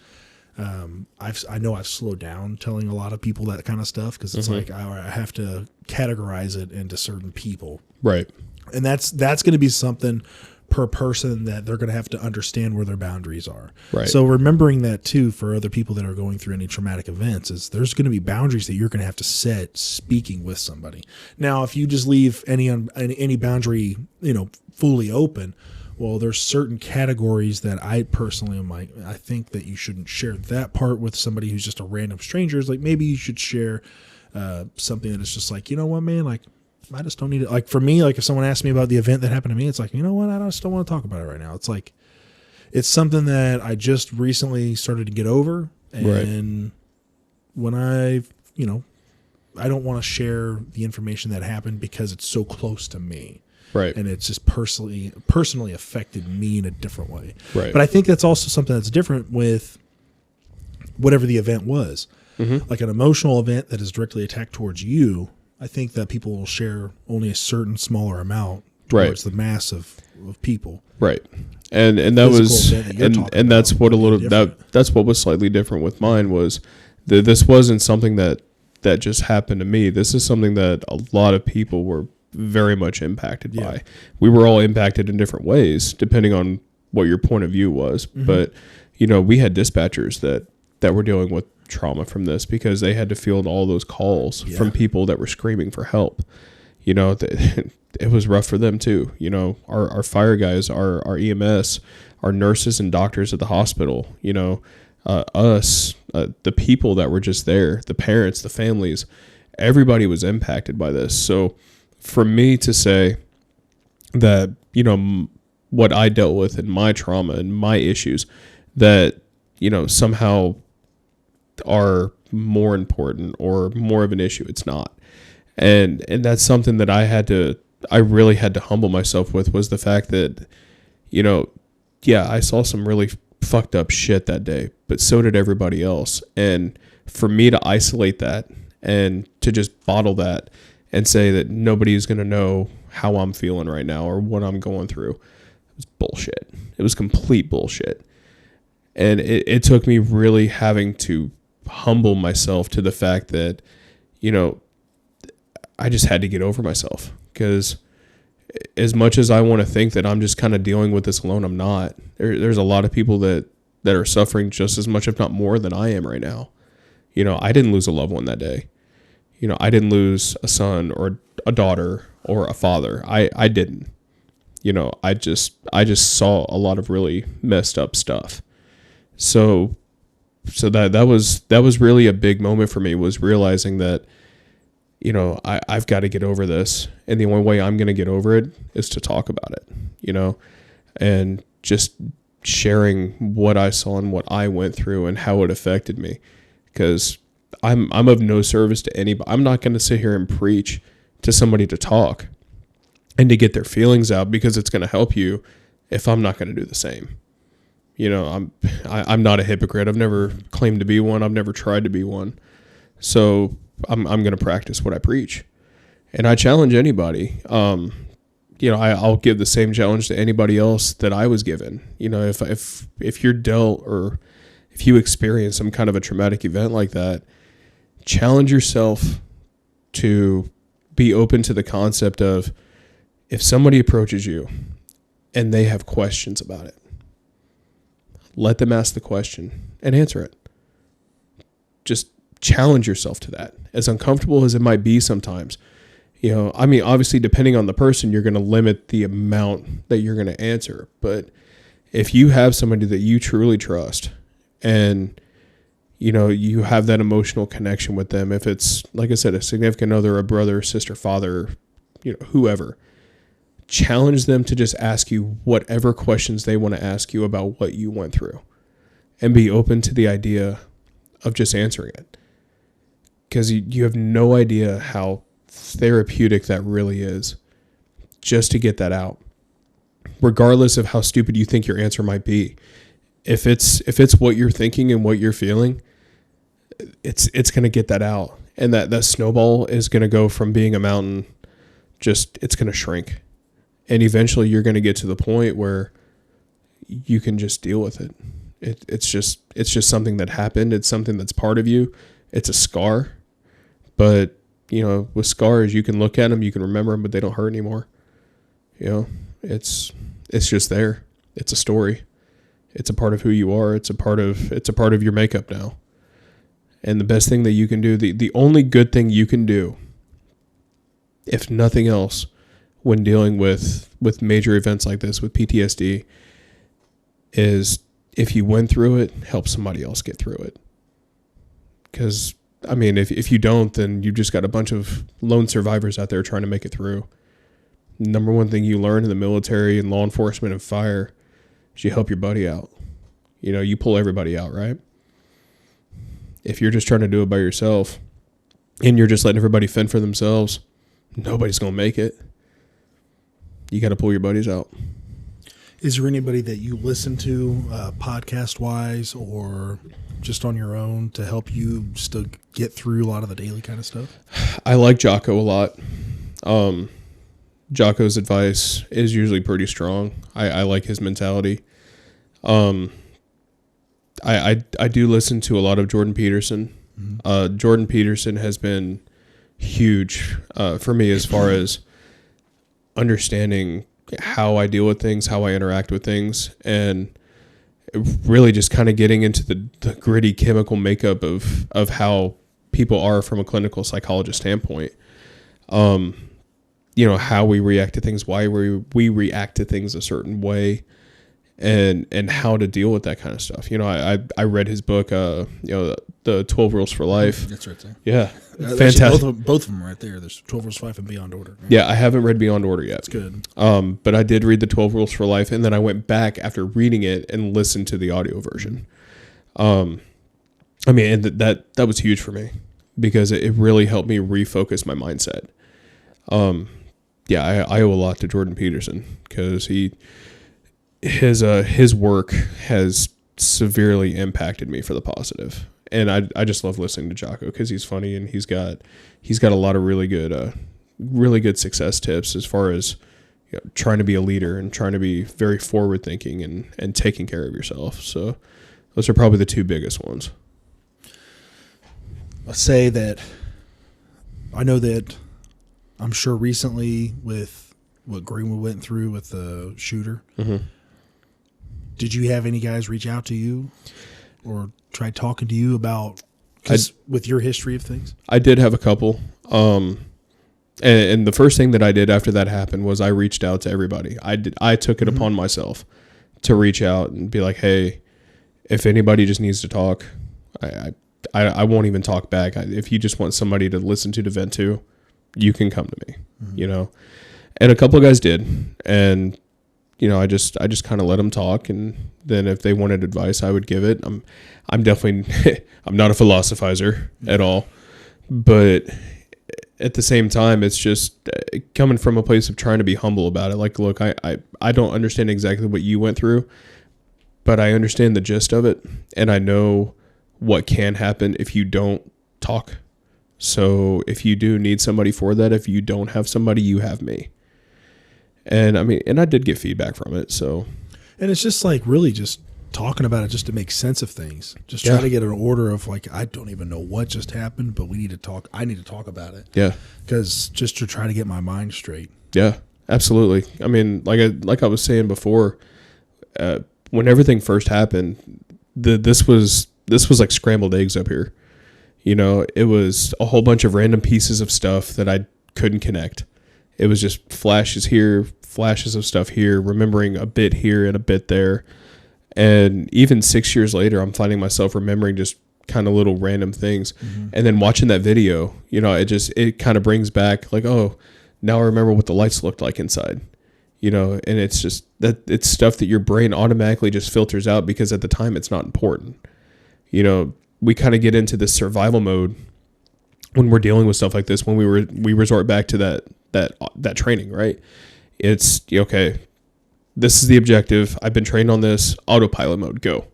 I know I've slowed down telling a lot of people that kind of stuff because it's like I have to categorize it into certain people. Right. And that's going to be something per person that they're going to have to understand where their boundaries are. Right. So remembering that too for other people that are going through any traumatic events is there's going to be boundaries that you're going to have to set speaking with somebody. Now, if you just leave any boundary, fully open, well, there's certain categories that I personally am like, I think that you shouldn't share that part with somebody who's just a random stranger. It's like maybe you should share something that is just like, you know what, man, like I just don't need it. Like for me, like if someone asked me about the event that happened to me, it's like, you know what, I just don't want to talk about it right now. It's like, it's something that I just recently started to get over. And when I don't want to share the information that happened because it's so close to me. Right. And it's just personally affected me in a different way. Right. But I think that's also something that's different with whatever the event was. Like an emotional event that is directly attacked towards you, I think that people will share only a certain smaller amount towards the mass of people. Right. And that was and that's what that's what was slightly different with mine was this wasn't something that just happened to me. This is something that a lot of people were very much impacted by. We were all impacted in different ways depending on what your point of view was. But we had dispatchers that were dealing with trauma from this because they had to field all those calls from people that were screaming for help. It was rough for them too. Our fire guys, our EMS, our nurses and doctors at the hospital, us, the people that were just there, the parents, the families, everybody was impacted by this. So for me to say that, what I dealt with in my trauma and my issues that, somehow are more important or more of an issue, it's not. And that's something that I really had to humble myself with was the fact that, I saw some really fucked up shit that day, but so did everybody else. And for me to isolate that and to just bottle that and say that nobody's going to know how I'm feeling right now or what I'm going through, it was bullshit. It was complete bullshit. And it took me really having to humble myself to the fact that, I just had to get over myself because as much as I want to think that I'm just kind of dealing with this alone, I'm not. There's a lot of people that are suffering just as much, if not more than I am right now. I didn't lose a loved one that day. I didn't lose a son or a daughter or a father. I didn't. I just saw a lot of really messed up stuff. So that was really a big moment for me, was realizing that, I've got to get over this. And the only way I'm going to get over it is to talk about it, and just sharing what I saw and what I went through and how it affected me. Because I'm of no service to anybody. I'm not going to sit here and preach to somebody to talk and to get their feelings out because it's going to help you if I'm not going to do the same. I'm not a hypocrite. I've never claimed to be one. I've never tried to be one. So I'm going to practice what I preach. And I challenge anybody. I'll give the same challenge to anybody else that I was given. If you're dealt, or if you experience some kind of a traumatic event like that, challenge yourself to be open to the concept of, if somebody approaches you and they have questions about it, let them ask the question and answer it. Just challenge yourself to that, as uncomfortable as it might be sometimes. Obviously, depending on the person, you're going to limit the amount that you're going to answer. But if you have somebody that you truly trust, and you have that emotional connection with them, if it's, like I said, a significant other, a brother, sister, father, whoever, challenge them to just ask you whatever questions they want to ask you about what you went through, and be open to the idea of just answering it. Because you have no idea how therapeutic that really is, just to get that out, regardless of how stupid you think your answer might be. If it's what you're thinking and what you're feeling, it's going to get that out, and that snowball is going to go from being a mountain, it's going to shrink, and eventually you're going to get to the point where you can just deal with it. It's just something that happened. It's something that's part of you. It's a scar, but with scars, you can look at them, you can remember them, but they don't hurt anymore. It's just there. It's a story. It's a part of who you are. It's a part of your makeup now. And the best thing that you can do, the only good thing you can do, if nothing else, when dealing with major events like this, with PTSD, is, if you went through it, help somebody else get through it. Because, if you don't, then you've just got a bunch of lone survivors out there trying to make it through. Number one thing you learn in the military and law enforcement and fire is you help your buddy out. You pull everybody out, right? If you're just trying to do it by yourself and you're just letting everybody fend for themselves, nobody's going to make it. You got to pull your buddies out. Is there anybody that you listen to podcast-wise or just on your own to help you still get through a lot of the daily kind of stuff? I like Jocko a lot. Jocko's advice is usually pretty strong. I like his mentality. I do listen to a lot of Jordan Peterson. Mm-hmm. Jordan Peterson has been huge for me as far as understanding how I deal with things, how I interact with things, and really just kind of getting into the gritty chemical makeup of how people are from a clinical psychologist standpoint. How we react to things, why we react to things a certain way, and how to deal with that kind of stuff. I read his book, the 12 Rules for Life. That's right there. Yeah. Fantastic. Both of them right there. There's 12 Rules for Life and Beyond Order. Yeah, I haven't read Beyond Order yet. It's good. But I did read the 12 Rules for Life, and then I went back after reading it and listened to the audio version. And that was huge for me, because it really helped me refocus my mindset. I owe a lot to Jordan Peterson, because his work has severely impacted me for the positive. And I just love listening to Jocko, because he's funny, and he's got a lot of really good success tips as far as trying to be a leader and trying to be very forward thinking and taking care of yourself. So those are probably the two biggest ones. I'll say that I know that I'm sure recently with what Greenwood went through with the shooter, mm-hmm. Did you have any guys reach out to you or try talking to you about with your history of things? I did have a couple. And the first thing that I did after that happened was I reached out to everybody. I took it mm-hmm. upon myself to reach out and be like, hey, if anybody just needs to talk, I won't even talk back. If you just want somebody to listen to vent to, you can come to me, mm-hmm. And a couple of guys did. And, I just kind of let them talk. And then if they wanted advice, I would give it. I'm definitely, I'm not a philosophizer at all, but at the same time, it's just coming from a place of trying to be humble about it. Like, look, I don't understand exactly what you went through, but I understand the gist of it, and I know what can happen if you don't talk. So if you do need somebody for that, if you don't have somebody, you have me. And I mean, and I did get feedback from it. So, and it's just like really just talking about it just to make sense of things. Just try to get an order of like, I don't even know what just happened, but we need to talk. I need to talk about it. Yeah. Because just to try to get my mind straight. Yeah, absolutely. I mean, like I was saying before, when everything first happened, this was like scrambled eggs up here. You know, it was a whole bunch of random pieces of stuff that I couldn't connect. It was just flashes here, flashes of stuff here, remembering a bit here and a bit there. And even 6 years later, I'm finding myself remembering just kind of little random things. Mm-hmm. And then watching that video, you know, it kind of brings back like, oh, now I remember what the lights looked like inside, you know, and it's just that it's stuff that your brain automatically just filters out because at the time it's not important. You know, we kind of get into this survival mode when we're dealing with stuff like this, when we resort back to that training, right? It's okay. This is the objective. I've been trained on this. Autopilot mode, go.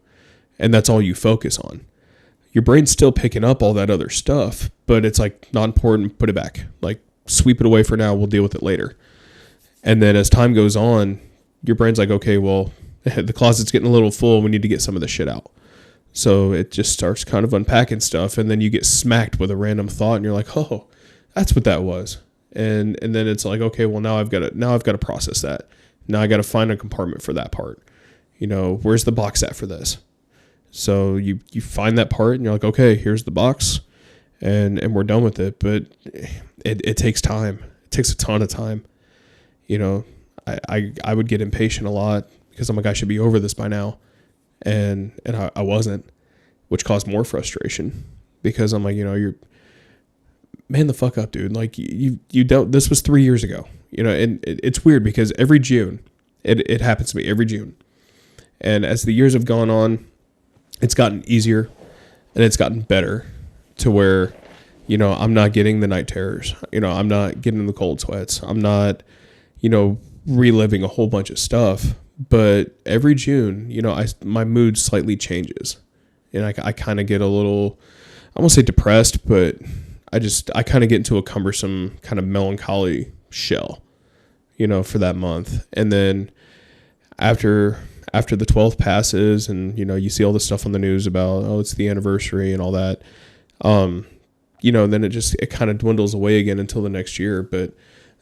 And that's all you focus on. Your brain's still picking up all that other stuff, but it's like not important. Put it back. Like sweep it away for now. We'll deal with it later. And then as time goes on, your brain's like, okay, well, the closet's getting a little full. We need to get some of this shit out. So it just starts kind of unpacking stuff. And then you get smacked with a random thought and you're like, oh, that's what that was. And then it's like, okay, well now I've got to process that. Now I got to find a compartment for that part. You know, where's the box at for this? So you find that part and you're like, okay, here's the box and we're done with it. But it takes time. It takes a ton of time. You know, I would get impatient a lot because I'm like, I should be over this by now. And I wasn't, which caused more frustration because I'm like, you know, you're man the fuck up, dude. Like you dealt, this was 3 years ago, you know, and it's weird because every June it happens to me every June. And as the years have gone on, it's gotten easier and it's gotten better to where, you know, I'm not getting the night terrors. You know, I'm not getting the cold sweats. I'm not, you know, reliving a whole bunch of stuff. But every June, you know, my mood slightly changes. And I kind of get a little, I won't say depressed, but I kind of get into a cumbersome kind of melancholy shell, you know, for that month. And then after the 12th passes and, you know, you see all the stuff on the news about, oh, it's the anniversary and all that, you know, then it kind of dwindles away again until the next year. But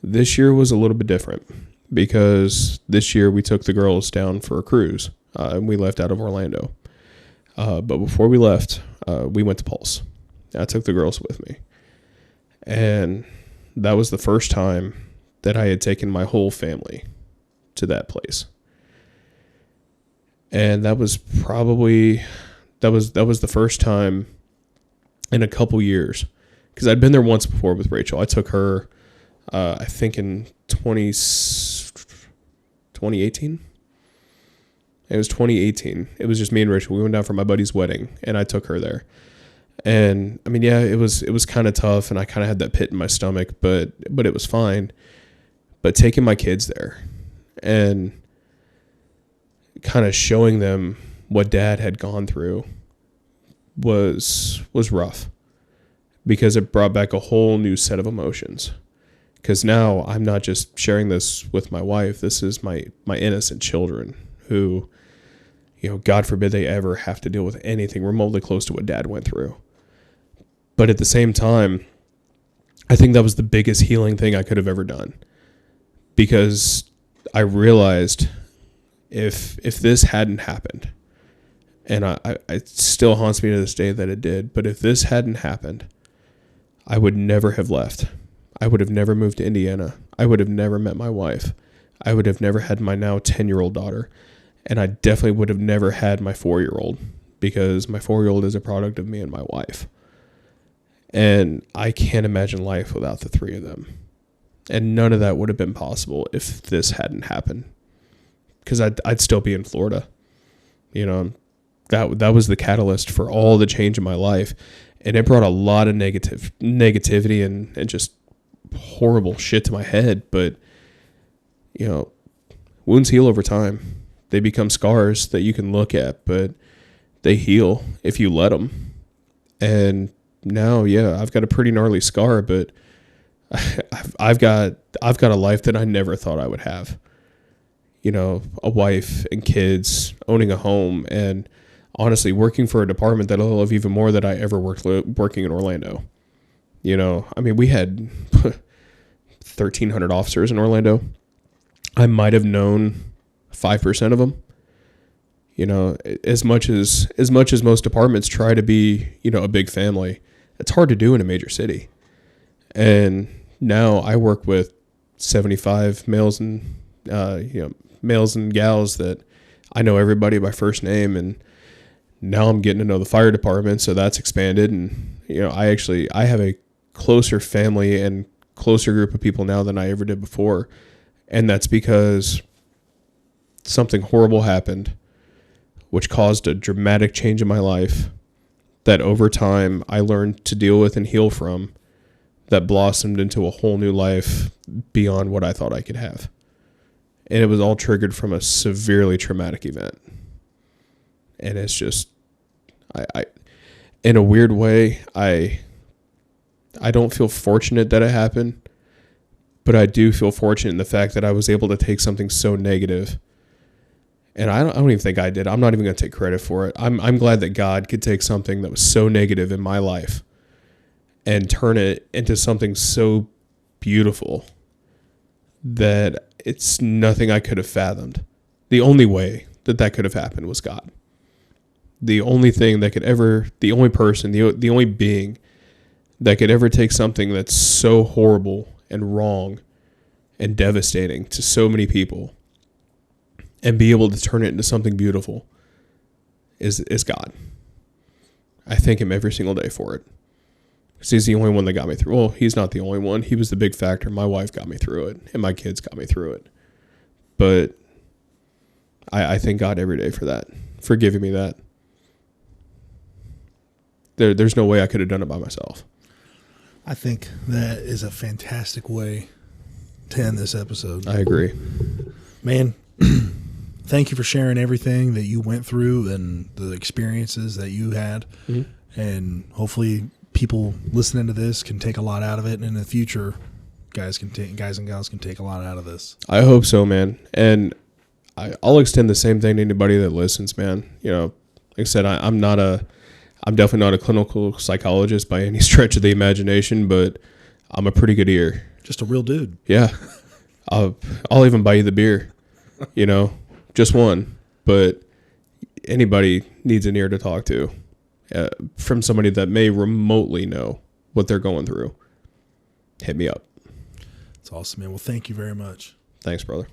this year was a little bit different because this year we took the girls down for a cruise and we left out of Orlando. But before we left, we went to Pulse. I took the girls with me. And that was the first time that I had taken my whole family to that place. And that was probably, that was the first time in a couple years. Because I'd been there once before with Rachel. I took her, I think in 2018. It was 2018. It was just me and Rachel. We went down for my buddy's wedding, and I took her there. And I mean, yeah, it was kind of tough, and I kind of had that pit in my stomach, but it was fine. But taking my kids there and kind of showing them what Dad had gone through was rough, because it brought back a whole new set of emotions. Because now I'm not just sharing this with my wife. This is my innocent children who, you know, God forbid they ever have to deal with anything remotely close to what Dad went through. But at the same time, I think that was the biggest healing thing I could have ever done. Because I realized if this hadn't happened, and it still haunts me to this day that it did, but if this hadn't happened, I would never have left. I would have never moved to Indiana. I would have never met my wife. I would have never had my now 10-year-old daughter. And I definitely would have never had my 4-year-old, because my 4-year-old is a product of me and my wife. And I can't imagine life without the three of them. And none of that would have been possible if this hadn't happened, because I'd still be in Florida. You know, that was the catalyst for all the change in my life. And it brought a lot of negativity and just horrible shit to my head. But, you know, wounds heal over time. They become scars that you can look at, but they heal if you let them. And now, yeah, I've got a pretty gnarly scar, but I've got a life that I never thought I would have. You know, a wife and kids, owning a home, and honestly working for a department that I love even more than I ever working in Orlando. You know, I mean, we had 1,300 officers in Orlando. I might have known 5% of them. You know, as much as most departments try to be, you know, a big family, it's hard to do in a major city. And now I work with 75 males and males and gals that I know everybody by first name, and now I'm getting to know the fire department, so that's expanded. And you know, I have a closer family and closer group of people now than I ever did before, and that's because something horrible happened, which caused a dramatic change in my life that over time I learned to deal with and heal from, that blossomed into a whole new life beyond what I thought I could have. And it was all triggered from a severely traumatic event. And it's just, I in a weird way, I don't feel fortunate that it happened, but I do feel fortunate in the fact that I was able to take something so negative. And I don't even think I did. I'm not even going to take credit for it. I'm glad that God could take something that was so negative in my life and turn it into something so beautiful that it's nothing I could have fathomed. The only way that could have happened was God. The only thing that could ever, the only person, the only being that could ever take something that's so horrible and wrong and devastating to so many people and be able to turn it into something beautiful is God. I thank him every single day for it. Because he's the only one that got me through. Well, he's not the only one. He was the big factor. My wife got me through it, and my kids got me through it. But I thank God every day for that, for giving me that. There's no way I could have done it by myself. I think that is a fantastic way to end this episode. I agree. Man, thank you for sharing everything that you went through and the experiences that you had. Mm-hmm. And hopefully people listening to this can take a lot out of it, and in the future, guys and gals can take a lot out of this. I hope so, man. And I'll extend the same thing to anybody that listens, man. You know, like I said, I'm definitely not a clinical psychologist by any stretch of the imagination, but I'm a pretty good ear. Just a real dude. Yeah. I'll even buy you the beer, you know, just one. But anybody needs an ear to talk to. From somebody that may remotely know what they're going through. Hit me up. That's awesome, man. Well, thank you very much. Thanks, brother.